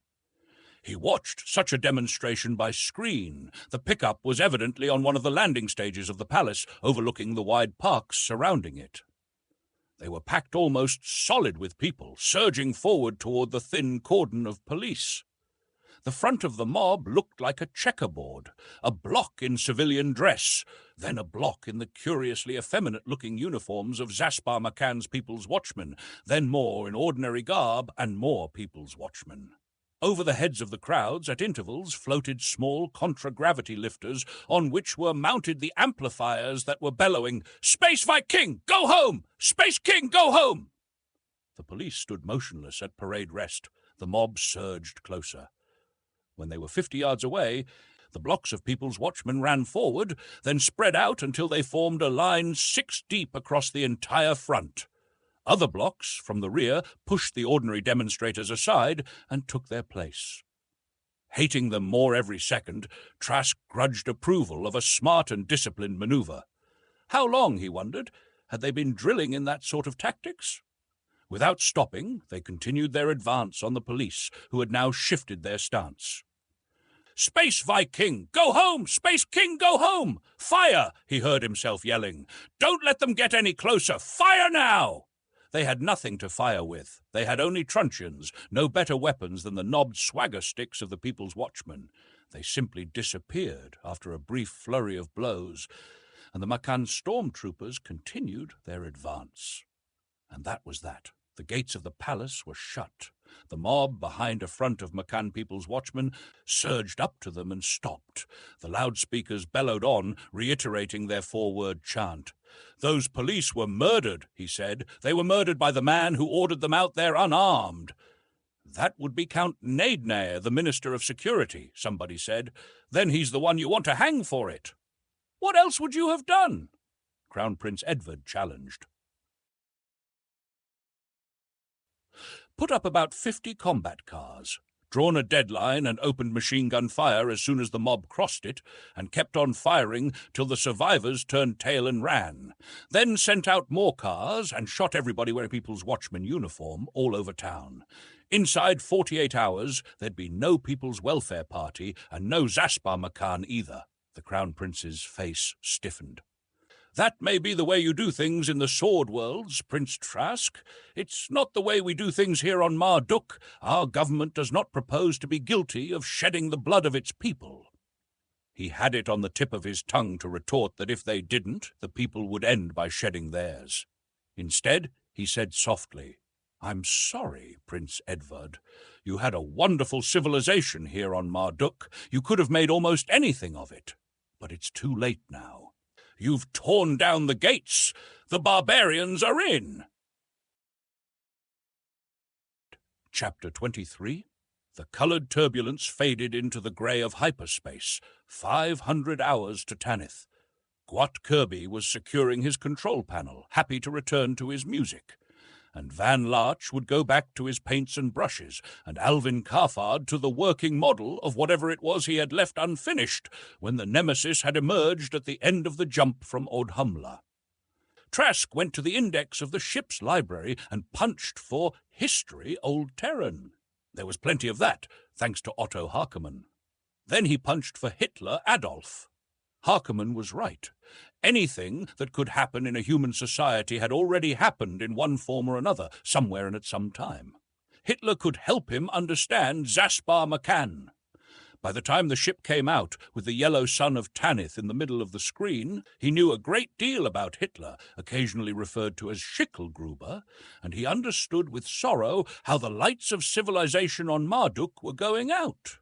He watched such a demonstration by screen. The pickup was evidently on one of the landing stages of the palace, overlooking the wide parks surrounding it. They were packed almost solid with people, surging forward toward the thin cordon of police. The front of the mob looked like a checkerboard, a block in civilian dress, then a block in the curiously effeminate-looking uniforms of Zaspar McCann's People's Watchmen, then more in ordinary garb and more People's Watchmen. Over the heads of the crowds, at intervals, floated small contragravity lifters on which were mounted the amplifiers that were bellowing, "Space Viking, go home! Space King, go home!" The police stood motionless at parade rest. The mob surged closer. When they were 50 yards away, the blocks of People's Watchmen ran forward, then spread out until they formed a line 6 deep across the entire front. Other blocks, from the rear, pushed the ordinary demonstrators aside and took their place. Hating them more every second, Trask grudged approval of a smart and disciplined maneuver. How long, he wondered, had they been drilling in that sort of tactics? Without stopping, they continued their advance on the police, who had now shifted their stance. "Space Viking, go home! Space King, go home! Fire!" he heard himself yelling. "Don't let them get any closer! Fire now!" They had nothing to fire with. They had only truncheons, no better weapons than the knobbed swagger sticks of the People's Watchmen. They simply disappeared after a brief flurry of blows, and the McCann stormtroopers continued their advance. And that was that. The gates of the palace were shut. The mob, behind a front of McCann People's Watchmen, surged up to them and stopped. The loudspeakers bellowed on, reiterating their 4-word chant. "Those police were murdered," he said. "They were murdered by the man who ordered them out there unarmed." "That would be Count Naidnair, the Minister of Security," somebody said. "Then he's the one you want to hang for it." "What else would you have done?" Crown Prince Edward challenged. Put up about 50 combat cars, drawn a deadline and opened machine-gun fire as soon as the mob crossed it, and kept on firing till the survivors turned tail and ran. Then sent out more cars and shot everybody wearing People's Watchman uniform all over town. Inside 48 hours, there'd be no People's Welfare Party and no Zaspar McCann either. The Crown Prince's face stiffened. "That may be the way you do things in the sword worlds, Prince Trask. It's not the way we do things here on Marduk. Our government does not propose to be guilty of shedding the blood of its people." He had it on the tip of his tongue to retort that if they didn't, the people would end by shedding theirs. Instead, he said softly, "I'm sorry, Prince Edward. You had a wonderful civilization here on Marduk. You could have made almost anything of it. But it's too late now. You've torn down the gates. The barbarians are in." Chapter 23. The colored turbulence faded into the gray of hyperspace. 500 hours to Tanith. Gwot Kirby was securing his control panel, happy to return to his music. And Van Larch would go back to his paints and brushes, and Alvin Carfard to the working model of whatever it was he had left unfinished when the Nemesis had emerged at the end of the jump from Odhumla. Trask went to the index of the ship's library and punched for History Old Terran. There was plenty of that, thanks to Otto Harkeman. Then he punched for Hitler Adolf. Harkeman was right. Anything that could happen in a human society had already happened in one form or another, somewhere and at some time. Hitler could help him understand Zaspar McCann. By the time the ship came out, with the yellow sun of Tanith in the middle of the screen, he knew a great deal about Hitler, occasionally referred to as Schicklgruber, and he understood with sorrow how the lights of civilization on Marduk were going out.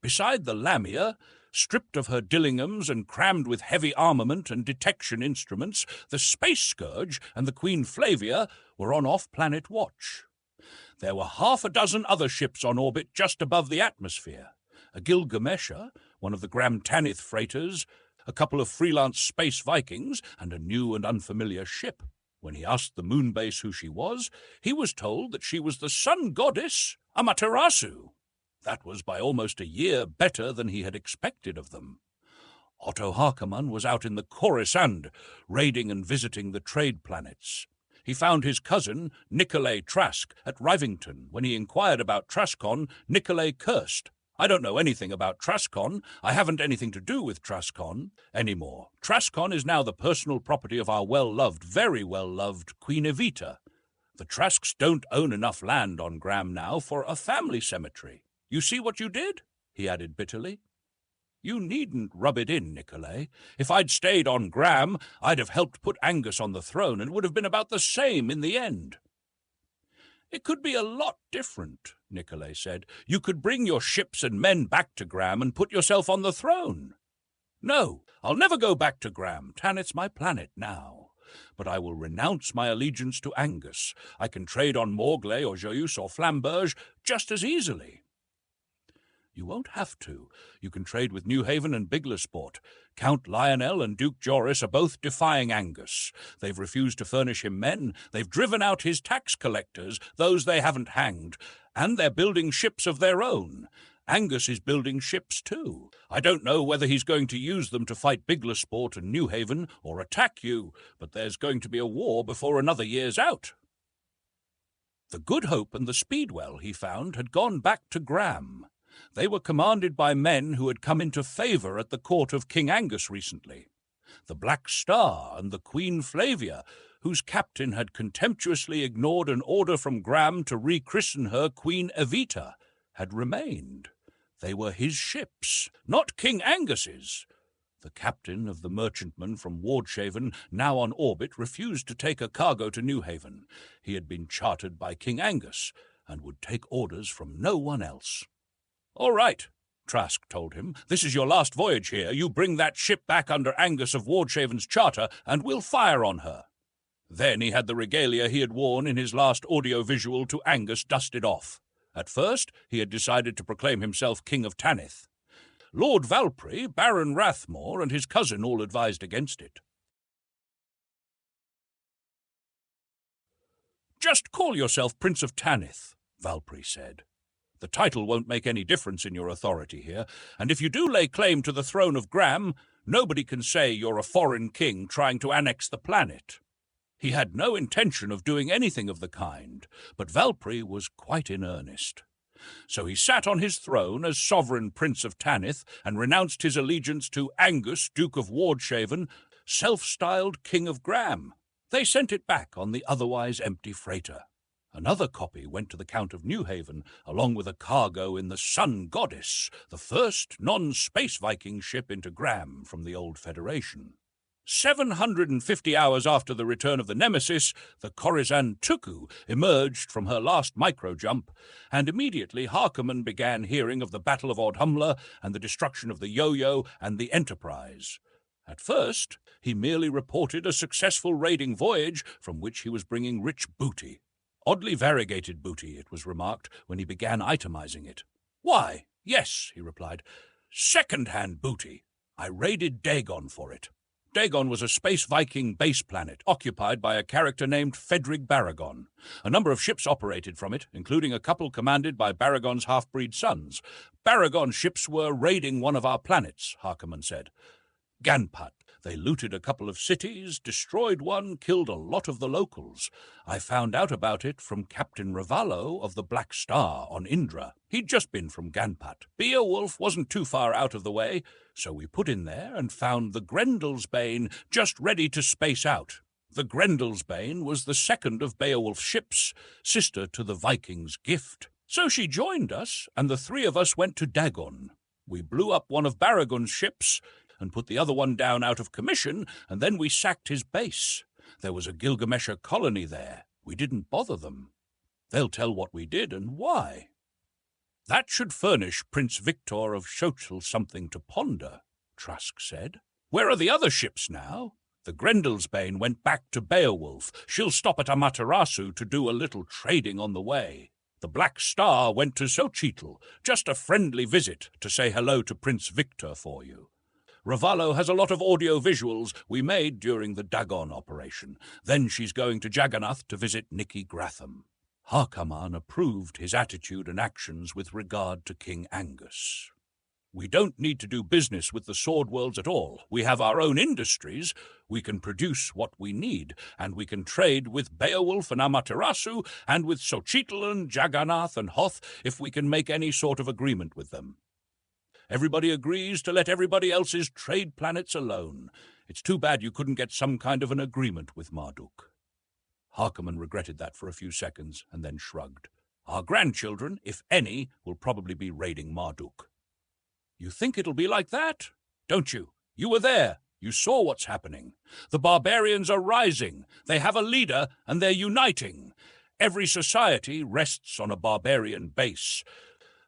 Beside the Lamia, stripped of her Dillinghams and crammed with heavy armament and detection instruments, the Space Scourge and the Queen Flavia were on off-planet watch. There were half a dozen other ships on orbit just above the atmosphere. A Gilgamesha, one of the Gram Tanith freighters, a couple of freelance space Vikings, and a new and unfamiliar ship. When he asked the moon base who she was, he was told that she was the sun goddess Amaterasu. That was by almost a year better than he had expected of them. Otto Harkeman was out in the Coruscant, raiding and visiting the trade planets. He found his cousin, Nikolai Trask, at Rivington. When he inquired about Traskon, Nikolai cursed. I don't know anything about Traskon. I haven't anything to do with Traskon anymore. Traskon is now the personal property of our well-loved, very well-loved Queen Evita. The Trasks don't own enough land on Gram now for a family cemetery. You see what you did? He added bitterly. You needn't rub it in, Nikolai. If I'd stayed on Gram, I'd have helped put Angus on the throne, and it would have been about the same in the end. It could be a lot different, Nikolai said. You could bring your ships and men back to Gram and put yourself on the throne. No, I'll never go back to Gram. Tanith's my planet now. But I will renounce my allegiance to Angus. I can trade on Morglay or Joyus or Flamberge just as easily. You won't have to. You can trade with New Haven and Biglersport. Count Lionel and Duke Joris are both defying Angus. They've refused to furnish him men. They've driven out his tax collectors, those they haven't hanged. And they're building ships of their own. Angus is building ships too. I don't know whether he's going to use them to fight Biglersport and New Haven or attack you, but there's going to be a war before another year's out. The Good Hope and the Speedwell, he found, had gone back to Gram. They were commanded by men who had come into favour at the court of King Angus recently. The Black Star and the Queen Flavia, whose captain had contemptuously ignored an order from Gram to rechristen her Queen Evita, had remained. They were his ships, not King Angus's. The captain of the merchantman from Wardshaven, now on orbit, refused to take a cargo to New Haven. He had been chartered by King Angus, and would take orders from no one else. All right, Trask told him. This is your last voyage here. You bring that ship back under Angus of Wardshaven's charter, and we'll fire on her. Then he had the regalia he had worn in his last audio-visual to Angus dusted off. At first, he had decided to proclaim himself King of Tanith. Lord Valpry, Baron Rathmore, and his cousin all advised against it. Just call yourself Prince of Tanith, Valpry said. The title won't make any difference in your authority here, and if you do lay claim to the throne of Gram, nobody can say you're a foreign king trying to annex the planet. He had no intention of doing anything of the kind, but Valpry was quite in earnest. So he sat on his throne as sovereign Prince of Tanith and renounced his allegiance to Angus, Duke of Wardshaven, self-styled King of Gram. They sent it back on the otherwise empty freighter. Another copy went to the Count of New Haven, along with a cargo in the Sun Goddess, the first non-space Viking ship into Gram from the old Federation. 750 hours after the return of the Nemesis, the Corizan Tuku emerged from her last micro-jump, and immediately Harkeman began hearing of the Battle of Audhumla and the destruction of the Yo-Yo and the Enterprise. At first, he merely reported a successful raiding voyage from which he was bringing rich booty. Oddly variegated booty, it was remarked, when he began itemizing it. Why, yes, he replied, second-hand booty. I raided Dagon for it. Dagon was a space Viking base planet occupied by a character named Fedrig Baragon. A number of ships operated from it, including a couple commanded by Baragon's half-breed sons. Baragon's ships were raiding one of our planets, Harkeman said. Ganpat. They looted a couple of cities, destroyed one, killed a lot of the locals. I found out about it from Captain Ravallo of the Black Star on Indra. He'd just been from Ganpat. Beowulf wasn't too far out of the way, so we put in there and found the Grendelsbane just ready to space out. The Grendelsbane was the second of Beowulf's ships, sister to the Viking's Gift. So she joined us, and the three of us went to Dagon. We blew up one of Baragon's ships and put the other one down out of commission, and then we sacked his base. There was a Gilgamesher colony there. We didn't bother them. They'll tell what we did and why. That should furnish Prince Victor of Shochel something to ponder, Trask said. Where are the other ships now? The Grendelsbane went back to Beowulf. She'll stop at Amaterasu to do a little trading on the way. The Black Star went to Xochitl, just a friendly visit to say hello to Prince Victor for you. Ravallo has a lot of audio-visuals we made during the Dagon operation. Then she's going to Jagannath to visit Nicky Gratham. Harkaman approved his attitude and actions with regard to King Angus. We don't need to do business with the sword worlds at all. We have our own industries. We can produce what we need, and we can trade with Beowulf and Amaterasu, and with Xochitl and Jagannath and Hoth if we can make any sort of agreement with them. Everybody agrees to let everybody else's trade planets alone. It's too bad you couldn't get some kind of an agreement with Marduk. Harkaman regretted that for a few seconds and then shrugged. Our grandchildren, if any, will probably be raiding Marduk. You think it'll be like that? Don't you? You were there. You saw what's happening. The barbarians are rising. They have a leader, and they're uniting. Every society rests on a barbarian base.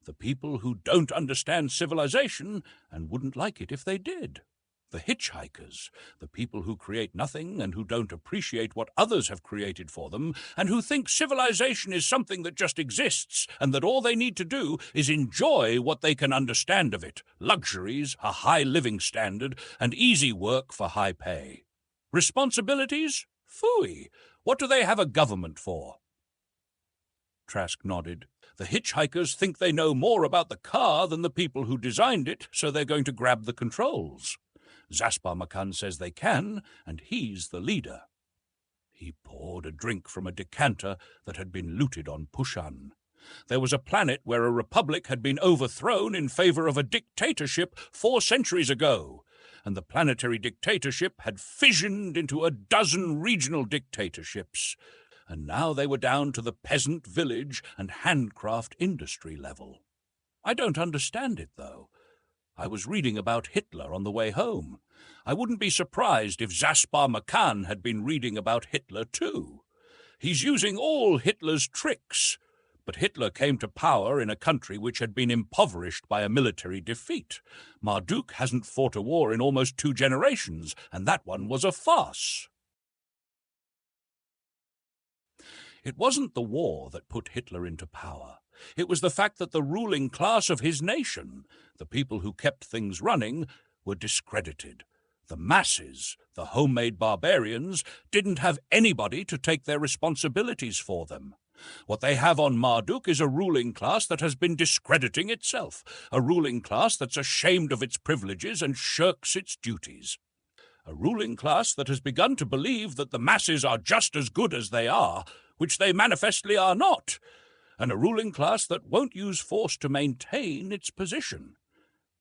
The people who don't understand civilization and wouldn't like it if they did. The hitchhikers, the people who create nothing and who don't appreciate what others have created for them, and who think civilization is something that just exists and that all they need to do is enjoy what they can understand of it, luxuries, a high living standard, and easy work for high pay. Responsibilities? Phooey! What do they have a government for? Trask nodded. The hitchhikers think they know more about the car than the people who designed it, so they're going to grab the controls. Zaspar Makan says they can, and he's the leader. He poured a drink from a decanter that had been looted on Pushan. There was a planet where a republic had been overthrown in favor of a dictatorship 4 centuries ago, and the planetary dictatorship had fissioned into a dozen regional dictatorships, and now they were down to the peasant village and handcraft industry level. I don't understand it, though. I was reading about Hitler on the way home. I wouldn't be surprised if Zaspar Makan had been reading about Hitler too. He's using all Hitler's tricks, but Hitler came to power in a country which had been impoverished by a military defeat. Marduk hasn't fought a war in almost 2 generations, and that one was a farce. It wasn't the war that put Hitler into power. It was the fact that the ruling class of his nation, the people who kept things running, were discredited. The masses, the homemade barbarians, didn't have anybody to take their responsibilities for them. What they have on Marduk is a ruling class that has been discrediting itself, a ruling class that's ashamed of its privileges and shirks its duties. A ruling class that has begun to believe that the masses are just as good as they are, which they manifestly are not, and a ruling class that won't use force to maintain its position.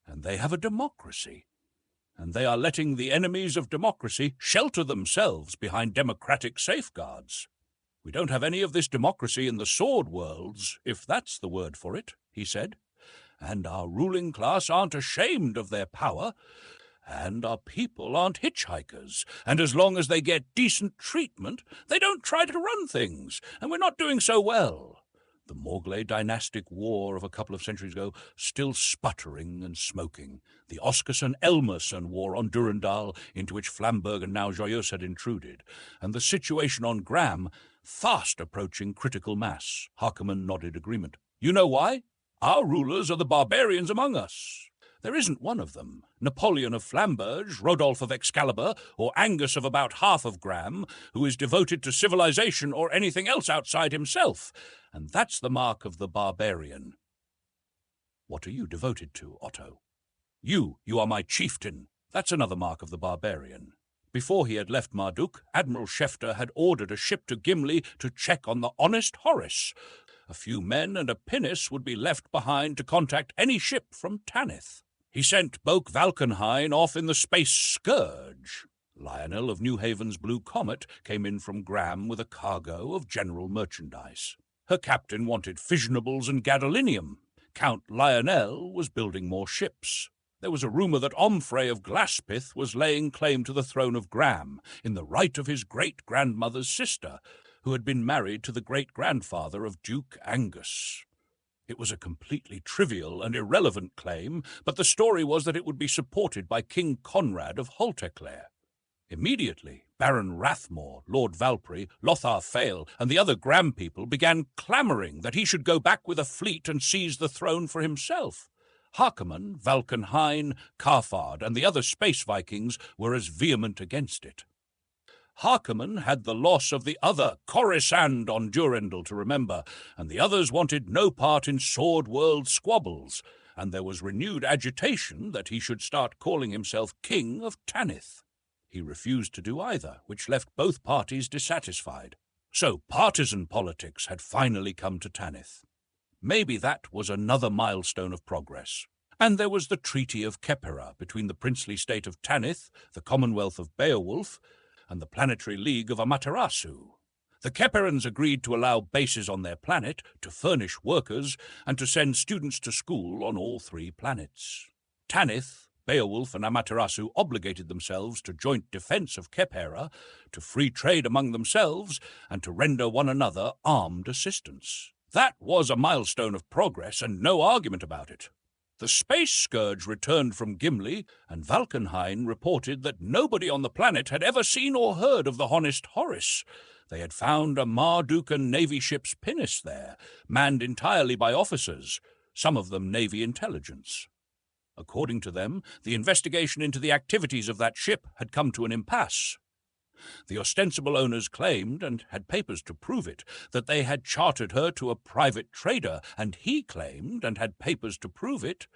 And they have a democracy, and they are letting the enemies of democracy shelter themselves behind democratic safeguards. We don't have any of this democracy in the sword worlds, if that's the word for it, he said, and our ruling class aren't ashamed of their power, and our people aren't hitchhikers, and as long as they get decent treatment, they don't try to run things, and we're not doing so well. The Morglay dynastic war of a couple of centuries ago still sputtering and smoking. The Oscarson-Elmerson war on Durandal, into which Flamberg and now Joyeuse had intruded. And the situation on Gram, fast approaching critical mass. Harkaman nodded agreement. You know why? Our rulers are the barbarians among us. There isn't one of them, Napoleon of Flamberge, Rodolphe of Excalibur, or Angus of about half of Gram, who is devoted to civilization or anything else outside himself, and that's the mark of the barbarian. What are you devoted to, Otto? You are my chieftain. That's another mark of the barbarian. Before he had left Marduk, Admiral Shefter had ordered a ship to Gimli to check on the honest Horace. A few men and a pinnace would be left behind to contact any ship from Tanith. He sent Boak Valkenhayn off in the Space Scourge. Lionel of New Haven's Blue Comet came in from Graham with a cargo of general merchandise. Her captain wanted fissionables and gadolinium. Count Lionel was building more ships. There was a rumour that Omfrey of Glaspith was laying claim to the throne of Graham, in the right of his great-grandmother's sister, who had been married to the great-grandfather of Duke Angus. It was a completely trivial and irrelevant claim, but the story was that it would be supported by King Conrad of Holteclair. Immediately, Baron Rathmore, Lord Valpry, Lothar Fail, and the other Graham people began clamouring that he should go back with a fleet and seize the throne for himself. Harkonnen, Valkenhayn, Karfard, and the other space Vikings were as vehement against it. Harkonnen had the loss of the other Coruscant on Durendal to remember, and the others wanted no part in Sword World squabbles, and there was renewed agitation that he should start calling himself King of Tanith. He refused to do either, which left both parties dissatisfied. So partisan politics had finally come to Tanith. Maybe that was another milestone of progress. And there was the Treaty of Khepera between the princely state of Tanith, the Commonwealth of Beowulf, and the Planetary League of Amaterasu. The Kheperans agreed to allow bases on their planet, to furnish workers, and to send students to school on all three planets. Tanith, Beowulf, and Amaterasu obligated themselves to joint defense of Khepera, to free trade among themselves, and to render one another armed assistance. That was a milestone of progress, and no argument about it. The Space Scourge returned from Gimli, and Valkenhayn reported that nobody on the planet had ever seen or heard of the honest Horace. They had found a Mardukan Navy ship's pinnace there, manned entirely by officers, some of them Navy intelligence. According to them, the investigation into the activities of that ship had come to an impasse. The ostensible owners claimed, and had papers to prove it, that they had chartered her to a private trader, and he claimed, and had papers to prove it,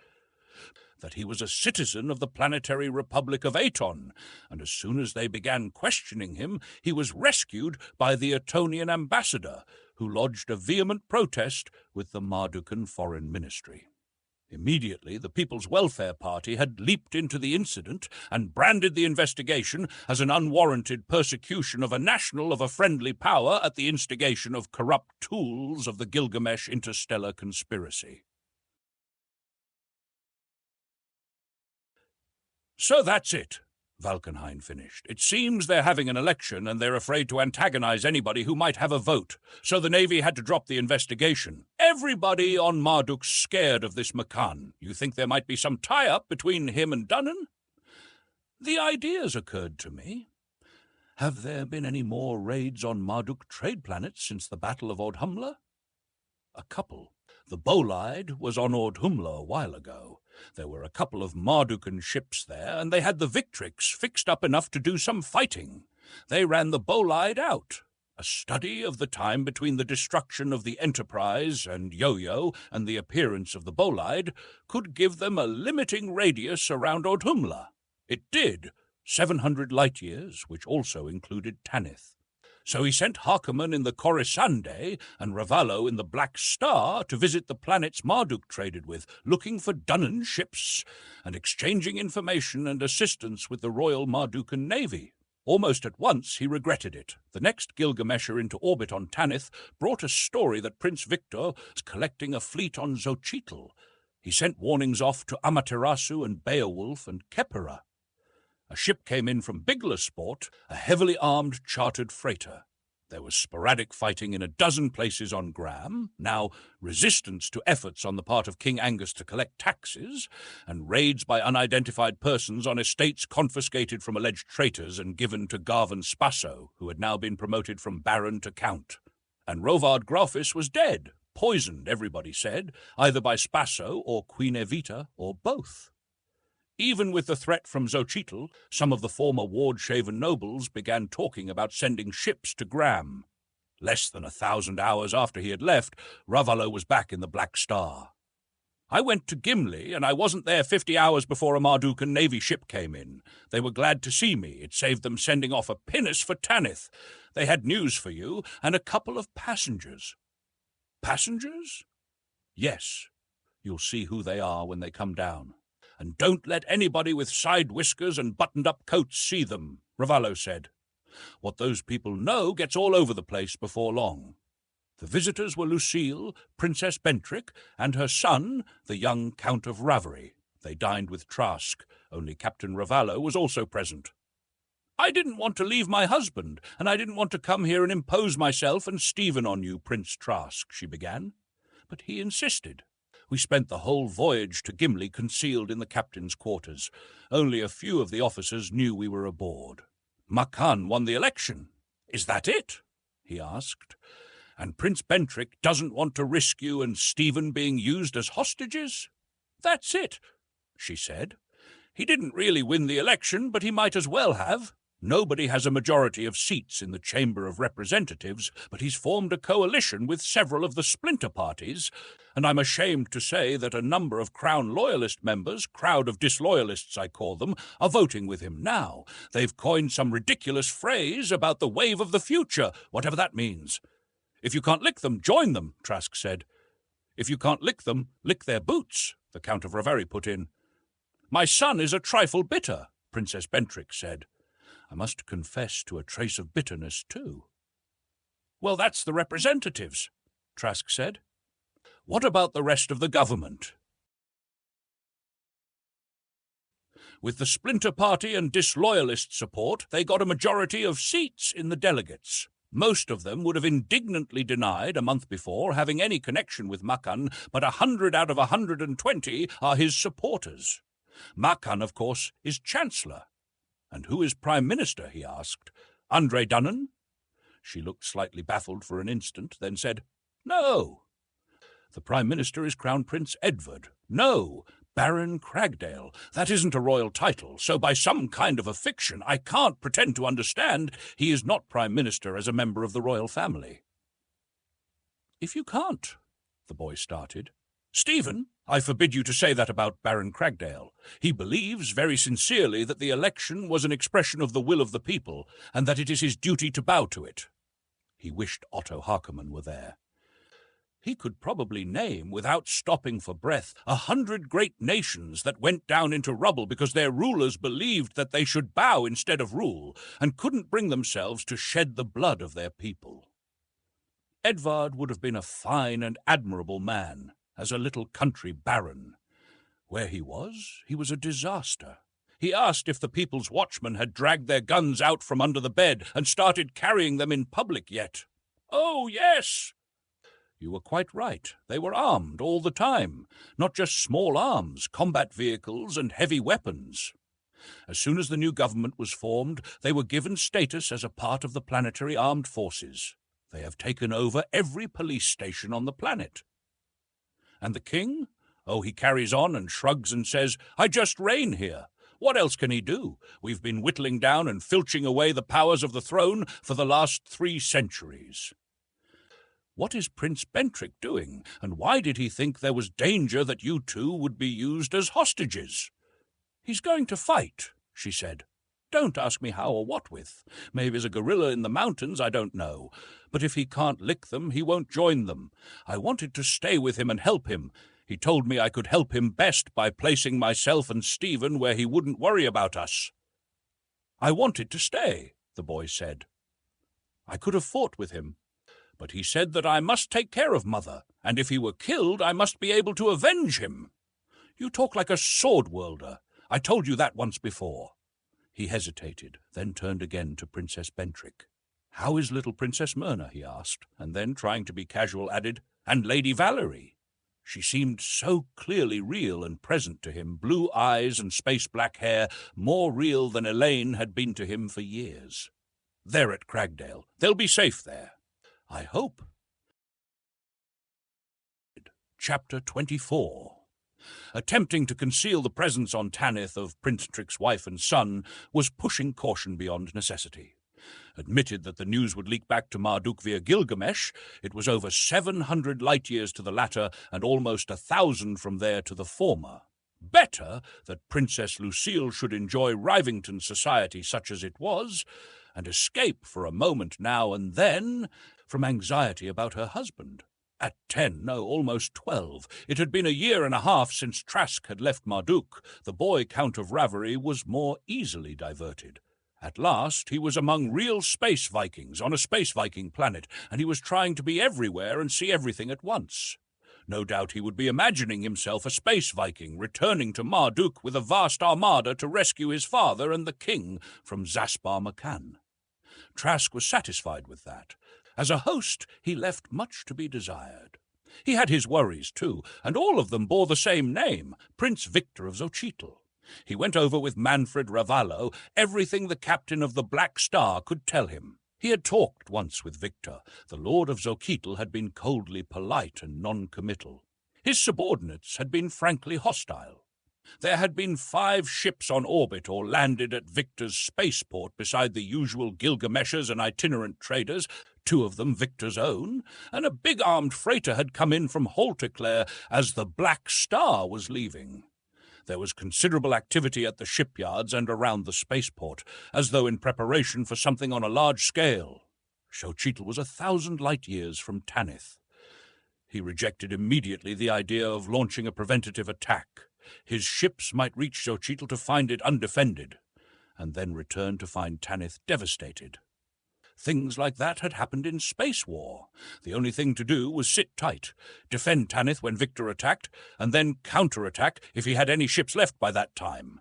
that he was a citizen of the planetary republic of Aton, and as soon as they began questioning him, he was rescued by the Etonian ambassador, who lodged a vehement protest with the Mardukan Foreign Ministry. Immediately, the People's Welfare Party had leaped into the incident and branded the investigation as an unwarranted persecution of a national of a friendly power at the instigation of corrupt tools of the Gilgamesh interstellar conspiracy. So that's it, Valkenhayn finished. It seems they're having an election and they're afraid to antagonize anybody who might have a vote, so the Navy had to drop the investigation. Everybody on Marduk's scared of this Makan. You think there might be some tie-up between him and Dunnan? The ideas occurred to me. Have there been any more raids on Marduk trade planets since the Battle of Ordhumla? A couple. The Bolide was on Ordhumla a while ago. There were a couple of Mardukan ships there, and they had the Victrix fixed up enough to do some fighting. They ran the Bolide out. A study of the time between the destruction of the Enterprise and Yo-Yo and the appearance of the Bolide could give them a limiting radius around Ordhumla. It did, 700 light-years, which also included Tanith. So he sent Harkonnen in the Coruscant and Ravallo in the Black Star to visit the planets Marduk traded with, looking for Dunnan ships and exchanging information and assistance with the Royal Mardukan Navy. Almost at once he regretted it. The next Gilgamesher into orbit on Tanith brought a story that Prince Victor was collecting a fleet on Xochitl. He sent warnings off to Amaterasu and Beowulf and Khepera. A ship came in from Biglersport, a heavily armed chartered freighter. There was sporadic fighting in a dozen places on Graham, now resistance to efforts on the part of King Angus to collect taxes, and raids by unidentified persons on estates confiscated from alleged traitors and given to Garvan Spasso, who had now been promoted from Baron to Count. And Rovard Grafis was dead, poisoned, everybody said, either by Spasso or Queen Evita, or both. Even with the threat from Xochitl, some of the former Ward-shaven nobles began talking about sending ships to Graham. Less than 1,000 hours after he had left, Ravallo was back in the Black Star. I went to Gimli, and I wasn't there 50 hours before a Mardukan Navy ship came in. They were glad to see me. It saved them sending off a pinnace for Tanith. They had news for you, and a couple of passengers." "Passengers?" "Yes. You'll see who they are when they come down. And don't let anybody with side whiskers and buttoned-up coats see them," Ravallo said. "What those people know gets all over the place before long." The visitors were Lucille, Princess Bentrick, and her son, the young Count of Ravery. They dined with Trask. Only Captain Ravallo was also present. "I didn't want to leave my husband, and I didn't want to come here and impose myself and Stephen on you, Prince Trask," she began. But he insisted. We spent the whole voyage to Gimli concealed in the captain's quarters. Only a few of the officers knew we were aboard. "Makan won the election. Is that it?" he asked. "And Prince Bentrick doesn't want to risk you and Stephen being used as hostages?" "That's it," she said. "He didn't really win the election, but he might as well have. Nobody has a majority of seats in the Chamber of Representatives, but he's formed a coalition with several of the splinter parties, and I'm ashamed to say that a number of Crown Loyalist members, crowd of disloyalists I call them, are voting with him now. They've coined some ridiculous phrase about the wave of the future, whatever that means. If you can't lick them, join them," Trask said. "If you can't lick them, lick their boots," the Count of Ravery put in. "My son is a trifle bitter," Princess Bentrick said. I must confess to a trace of bitterness, too. "Well, that's the representatives," Trask said. "What about the rest of the government?" With the Splinter Party and disloyalist support, they got a majority of seats in the delegates. Most of them would have indignantly denied, a month before, having any connection with Makan, but 100 out of 120 are his supporters. Makan, of course, is Chancellor. "And who is Prime Minister?" he asked. "Andre Dunnan?" She looked slightly baffled for an instant, then said, "No." "The Prime Minister is Crown Prince Edward." "No, Baron Cragdale. That isn't a royal title, so by some kind of a fiction I can't pretend to understand he is not Prime Minister as a member of the royal family." "If you can't," the boy started. "Stephen, I forbid you to say that about Baron Cragdale. He believes very sincerely that the election was an expression of the will of the people, and that it is his duty to bow to it." He wished Otto Harkonnen were there. He could probably name, without stopping for breath, 100 great nations that went down into rubble because their rulers believed that they should bow instead of rule, and couldn't bring themselves to shed the blood of their people. Edvard would have been a fine and admirable man, as a little country baron. Where he was a disaster. He asked if the people's watchmen had dragged their guns out from under the bed and started carrying them in public yet. "Oh, yes." "You were quite right. They were armed all the time. Not just small arms, combat vehicles and heavy weapons. As soon as the new government was formed, they were given status as a part of the planetary armed forces. They have taken over every police station on the planet. And the king? Oh, he carries on and shrugs and says, 'I just reign here.' What else can he do? We've been whittling down and filching away the powers of the throne for the last 3 centuries. What is Prince Bentrick doing, and why did he think there was danger that you two would be used as hostages?" "He's going to fight," she said. "Don't ask me how or what with. Maybe as a gorilla in the mountains, I don't know. But if he can't lick them, he won't join them. I wanted to stay with him and help him. He told me I could help him best by placing myself and Stephen where he wouldn't worry about us." "I wanted to stay," the boy said. "I could have fought with him. But he said that I must take care of Mother, and if he were killed, I must be able to avenge him." "You talk like a sword-worlder. I told you that once before." He hesitated, then turned again to Princess Bentrick. "How is little Princess Myrna?" he asked, and then, trying to be casual, added, "And Lady Valerie?" She seemed so clearly real and present to him, blue eyes and space-black hair, more real than Elaine had been to him for years. "They're at Cragdale. They'll be safe there." "I hope." Chapter 24. Attempting to conceal the presence on Tanith of Prince Trick's wife and son was pushing caution beyond necessity. Admitted that the news would leak back to Marduk via Gilgamesh, it was over 700 light-years to the latter and almost 1,000 from there to the former. Better that Princess Lucille should enjoy Rivington society such as it was, and escape for a moment now and then from anxiety about her husband. At 10, no, almost 12, it had been a year and a half since Trask had left Marduk. The boy Count of Ravery was more easily diverted. At last, he was among real space Vikings on a space Viking planet, and he was trying to be everywhere and see everything at once. No doubt he would be imagining himself a space Viking returning to Marduk with a vast armada to rescue his father and the king from Zaspar Makan. Trask was satisfied with that. As a host, he left much to be desired. He had his worries, too, and all of them bore the same name, Prince Victor of Xochitl. He went over with Manfred Ravallo everything the captain of the Black Star could tell him. He had talked once with Victor. The Lord of Xochitl had been coldly polite and non-committal. His subordinates had been frankly hostile. There had been 5 ships on orbit or landed at Victor's spaceport beside the usual Gilgameshers and itinerant traders, 2 of them Victor's own, and a big armed freighter had come in from Halteclair as the Black Star was leaving. There was considerable activity at the shipyards and around the spaceport, as though in preparation for something on a large scale. Xochitl was 1,000 light-years from Tanith. He rejected immediately the idea of launching a preventative attack. His ships might reach Xochitl to find it undefended, and then return to find Tanith devastated. Things like that had happened in Space War. The only thing to do was sit tight, defend Tanith when Victor attacked, and then counterattack if he had any ships left by that time.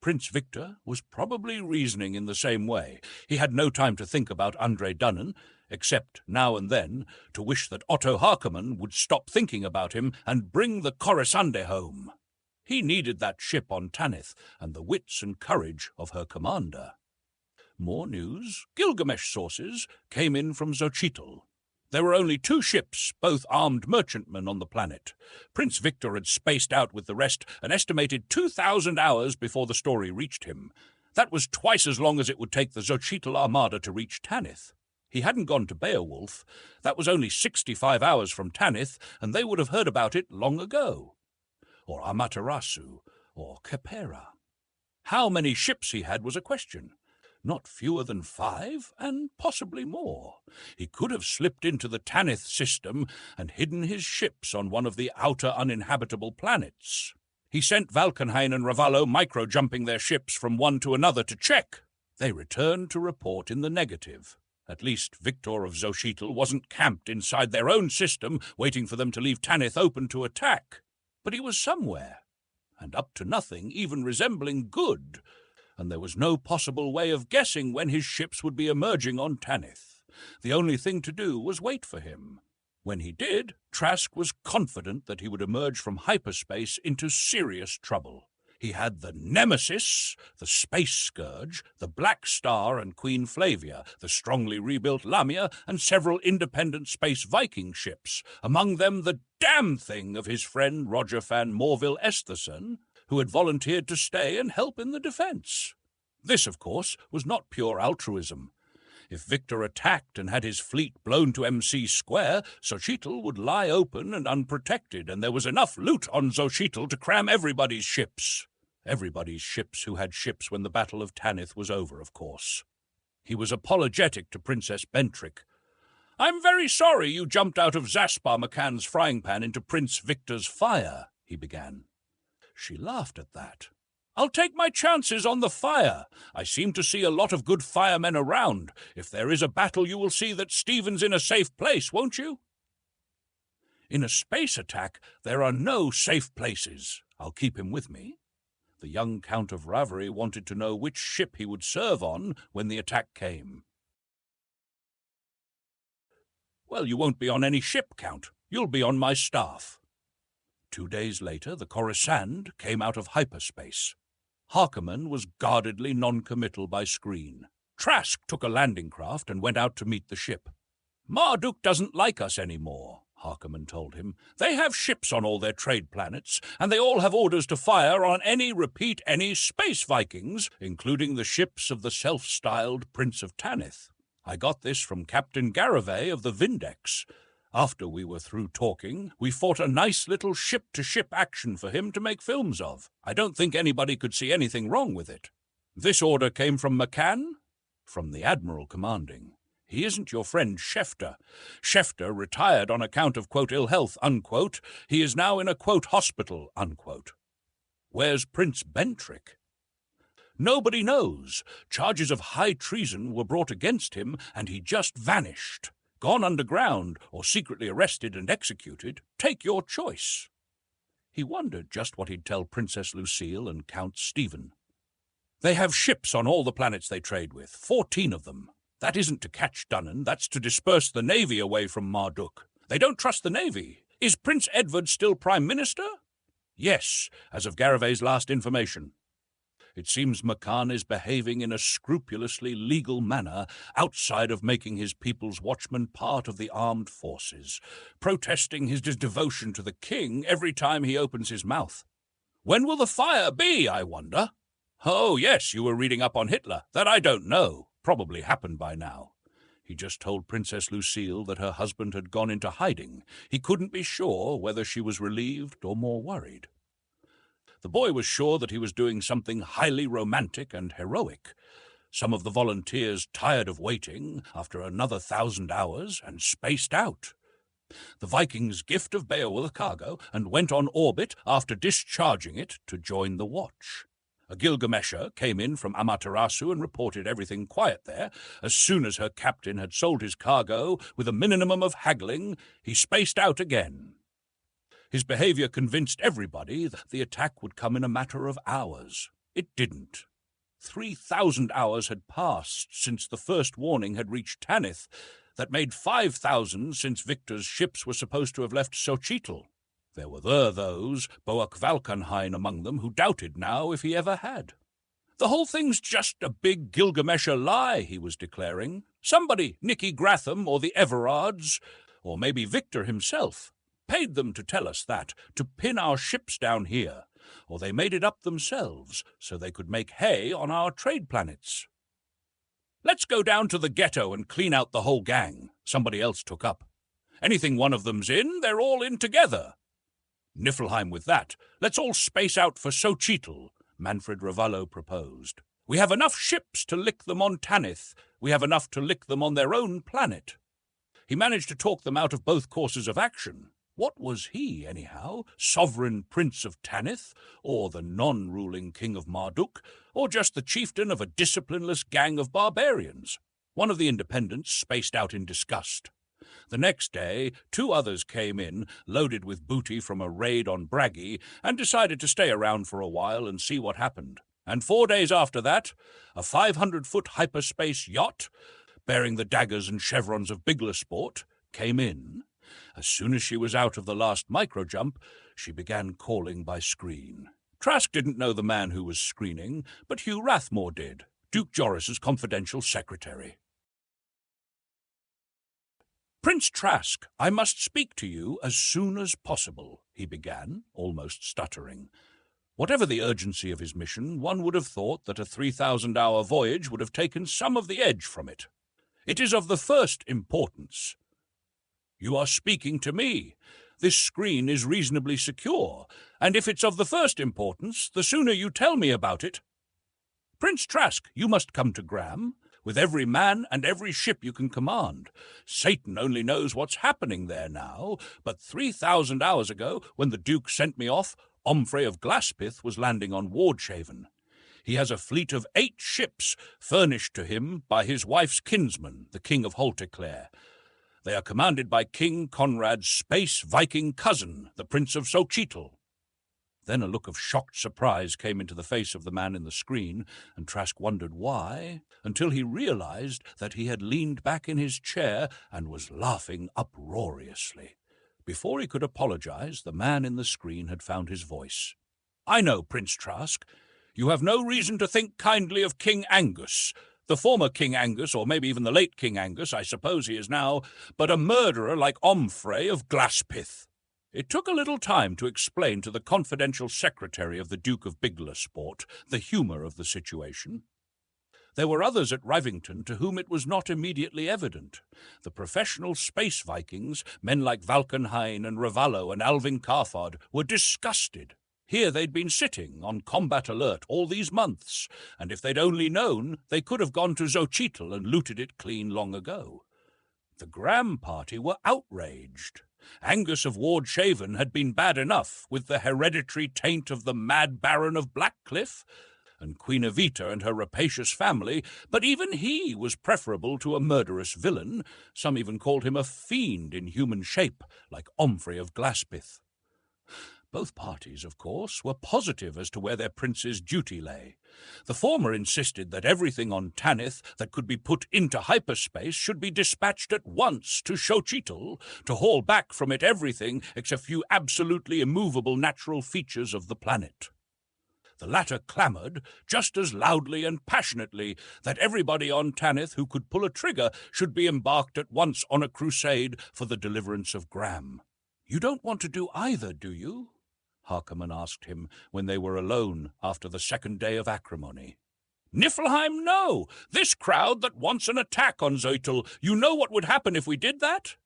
Prince Victor was probably reasoning in the same way. He had no time to think about Andre Dunnan, except now and then to wish that Otto Harkonnen would stop thinking about him and bring the Coruscant home. He needed that ship on Tanith and the wits and courage of her commander. More news, Gilgamesh sources, came in from Xochitl. There were only 2 ships, both armed merchantmen, on the planet. Prince Victor had spaced out with the rest an estimated 2,000 hours before the story reached him. That was twice as long as it would take the Xochitl armada to reach Tanith. He hadn't gone to Beowulf. That was only 65 hours from Tanith, and they would have heard about it long ago. Or Amaterasu, or Khepera. How many ships he had was a question. Not fewer than 5, and possibly more. He could have slipped into the Tanith system and hidden his ships on one of the outer uninhabitable planets. He sent Valkenhayn and Ravallo micro-jumping their ships from one to another to check. They returned to report in the negative. At least Victor of Xochitl wasn't camped inside their own system, waiting for them to leave Tanith open to attack. But he was somewhere, and up to nothing even resembling good, and there was no possible way of guessing when his ships would be emerging on Tanith. The only thing to do was wait for him. When he did, Trask was confident that he would emerge from hyperspace into serious trouble. He had the Nemesis, the Space Scourge, the Black Star and Queen Flavia, the strongly rebuilt Lamia, and several independent space Viking ships, among them the damn thing of his friend Roger van Morville Esterson, who had volunteered to stay and help in the defense. This, of course, was not pure altruism. If Victor attacked and had his fleet blown to MC Square, Xochitl would lie open and unprotected, and there was enough loot on Xochitl to cram everybody's ships. Everybody's ships who had ships when the Battle of Tanith was over, of course. He was apologetic to Princess Bentrick. "I'm very sorry you jumped out of Zaspar Makan's frying pan into Prince Victor's fire," he began. She laughed at that. "I'll take my chances on the fire. I seem to see a lot of good firemen around. If there is a battle, you will see that Stephen's in a safe place, won't you?" "In a space attack, there are no safe places. I'll keep him with me." The young Count of Ravery wanted to know which ship he would serve on when the attack came. "Well, you won't be on any ship, Count. You'll be on my staff." 2 days later, the Coruscant came out of hyperspace. Harkonnen was guardedly non-committal by screen. Trask took a landing craft and went out to meet the ship. "Marduk doesn't like us anymore," Harkerman told him. "They have ships on all their trade planets, and they all have orders to fire on any space Vikings, including the ships of the self-styled Prince of Tanith. I got this from Captain Garavay of the Vindex. After we were through talking, we fought a nice little ship-to-ship action for him to make films of. I don't think anybody could see anything wrong with it. This order came from McCann?" "From the Admiral commanding. He isn't your friend Schefter. Schefter retired on account of, quote, ill health, unquote. He is now in a, quote, hospital, unquote." "Where's Prince Bentrick?" "Nobody knows. Charges of high treason were brought against him, and he just vanished. Gone underground, or secretly arrested and executed. Take your choice." He wondered just what he'd tell Princess Lucille and Count Stephen. "They have ships on all the planets they trade with, 14 of them. That isn't to catch Dunnan, that's to disperse the Navy away from Marduk. They don't trust the Navy. Is Prince Edward still Prime Minister?" "Yes, as of Garavay's last information. It seems McCann is behaving in a scrupulously legal manner outside of making his people's watchmen part of the armed forces, protesting his devotion to the king every time he opens his mouth. When will the fire be, I wonder?" "Oh, yes, you were reading up on Hitler. That I don't know. Probably happened by now." He just told Princess Lucille that her husband had gone into hiding. He couldn't be sure whether she was relieved or more worried. The boy was sure that he was doing something highly romantic and heroic. Some of the volunteers tired of waiting after another 1,000 hours and spaced out. The Vikings' gift of Beowulf cargo and went on orbit after discharging it to join the watch. A Gilgamesher came in from Amaterasu and reported everything quiet there. As soon as her captain had sold his cargo, with a minimum of haggling, he spaced out again. His behavior convinced everybody that the attack would come in a matter of hours. It didn't. 3,000 hours had passed since the first warning had reached Tanith. That made 5,000 since Victor's ships were supposed to have left Xochitl. There were those, Boak Valkenhayn among them, who doubted now if he ever had. "The whole thing's just a big Gilgamesher lie," he was declaring. "Somebody, Nicky Gratham or the Everards, or maybe Victor himself, paid them to tell us that, to pin our ships down here, or they made it up themselves so they could make hay on our trade planets." "Let's go down to the ghetto and clean out the whole gang," somebody else took up. "Anything one of them's in, they're all in together." "Niflheim with that. Let's all space out for Xochitl," Manfred Ravallo proposed. "We have enough ships to lick them on Tanith. We have enough to lick them on their own planet." He managed to talk them out of both courses of action. What was he, anyhow? Sovereign Prince of Tanith, or the non-ruling King of Marduk, or just the chieftain of a disciplineless gang of barbarians? One of the independents spaced out in disgust. The next day, 2 others came in, loaded with booty from a raid on Bragi, and decided to stay around for a while and see what happened. And 4 days after that, a 500-foot hyperspace yacht, bearing the daggers and chevrons of Biglersport, came in. As soon as she was out of the last microjump, she began calling by screen. Trask didn't know the man who was screening, but Hugh Rathmore did, Duke Joris's confidential secretary. "Prince Trask, I must speak to you as soon as possible," he began, almost stuttering. Whatever the urgency of his mission, one would have thought that a 3,000-hour voyage would have taken some of the edge from it. "It is of the first importance." "You are speaking to me. This screen is reasonably secure, and if it's of the first importance, the sooner you tell me about it." "Prince Trask, you must come to Graham, with every man and every ship you can command. Satan only knows what's happening there now, but 3,000 hours ago, when the Duke sent me off, Omfrey of Glaspith was landing on Wardshaven. He has a fleet of 8 ships furnished to him by his wife's kinsman, the King of Holteclair. They are commanded by King Conrad's space Viking cousin, the Prince of Xochitl." Then a look of shocked surprise came into the face of the man in the screen, and Trask wondered why, until he realized that he had leaned back in his chair and was laughing uproariously. Before he could apologize, the man in the screen had found his voice. "I know, Prince Trask. You have no reason to think kindly of King Angus. The former King Angus, or maybe even the late King Angus, I suppose he is now, but a murderer like Omfrey of Glaspith. It took a little time to explain to the confidential secretary of the Duke of Biglersport the humour of the situation. There were others at Rivington to whom it was not immediately evident. The professional space Vikings, men like Valkenhayn and Ravallo and Alvin Carfod, were disgusted. Here they'd been sitting, on combat alert, all these months, and if they'd only known, they could have gone to Xochitl and looted it clean long ago. The Graham party were outraged. Angus of Ward Shaven had been bad enough, with the hereditary taint of the mad Baron of Blackcliff, and Queen Evita and her rapacious family, but even he was preferable to a murderous villain. Some even called him a fiend in human shape, like Omfrey of Glaspith. Both parties, of course, were positive as to where their prince's duty lay. The former insisted that everything on Tanith that could be put into hyperspace should be dispatched at once to Xochitl, to haul back from it everything except a few absolutely immovable natural features of the planet. The latter clamoured, just as loudly and passionately, that everybody on Tanith who could pull a trigger should be embarked at once on a crusade for the deliverance of Graham. "You don't want to do either, do you?" Harkonnen asked him when they were alone after the second day of acrimony. "Niflheim, no! This crowd that wants an attack on Xochitl, you know what would happen if we did that?"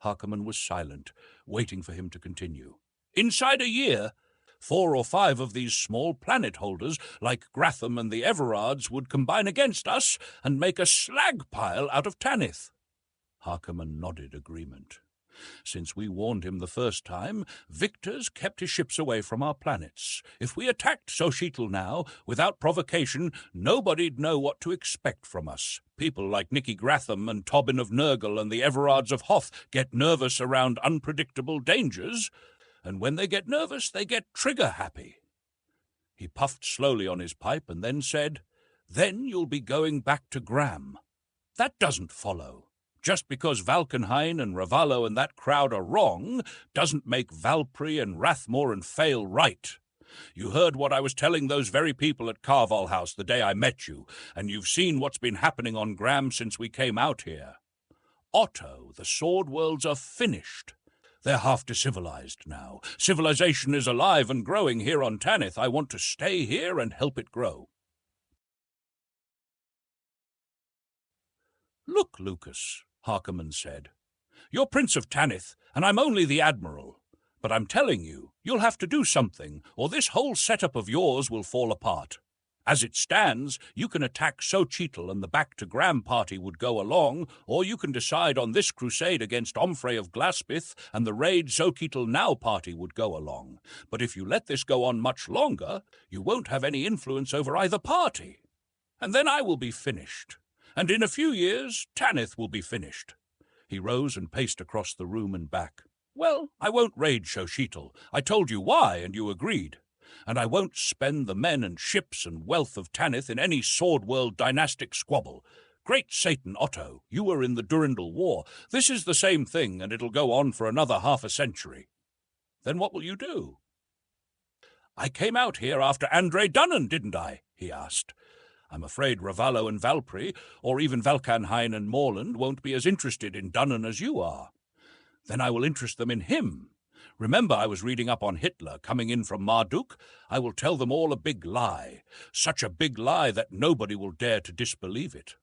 Harkonnen was silent, waiting for him to continue. "Inside a year, 4 or 5 of these small planet holders, like Gratham and the Everards, would combine against us and make a slag pile out of Tanith." Harkonnen nodded agreement. "Since we warned him the first time, Victor's kept his ships away from our planets. If we attacked Xochitl now, without provocation, nobody'd know what to expect from us. People like Nicky Gratham and Tobin of Nurgle and the Everards of Hoth get nervous around unpredictable dangers, and when they get nervous, they get trigger-happy." He puffed slowly on his pipe and then said, "Then you'll be going back to Graham. That doesn't follow. Just because Valkenhayn and Ravallo and that crowd are wrong doesn't make Valpry and Rathmore and Fail right. You heard what I was telling those very people at Carval House the day I met you, and you've seen what's been happening on Graham since we came out here. Otto, the sword worlds are finished. They're half decivilized now. Civilization is alive and growing here on Tanith. I want to stay here and help it grow." "Look, Lucas," Harkonnen said. "You're Prince of Tanith, and I'm only the Admiral. But I'm telling you, you'll have to do something, or this whole setup of yours will fall apart. As it stands, you can attack Xochitl and the Back to Graham party would go along, or you can decide on this crusade against Omfrey of Glaspith and the Raid Xochitl Now party would go along. But if you let this go on much longer, you won't have any influence over either party. And then I will be finished. And in a few years, Tanith will be finished." He rose and paced across the room and back. "Well, I won't raid Xochitl. I told you why, and you agreed. And I won't spend the men and ships and wealth of Tanith in any sword world dynastic squabble. Great Satan, Otto, you were in the Durindal War. This is the same thing, and it'll go on for another half a century. Then what will you do?" "I came out here after Andre Dunnan, didn't I?" he asked. "I'm afraid Ravallo and Valpry, or even Valkenhayn and Morland, won't be as interested in Dunnan as you are. Then I will interest them in him. Remember, I was reading up on Hitler coming in from Marduk. I will tell them all a big lie. Such a big lie that nobody will dare to disbelieve it."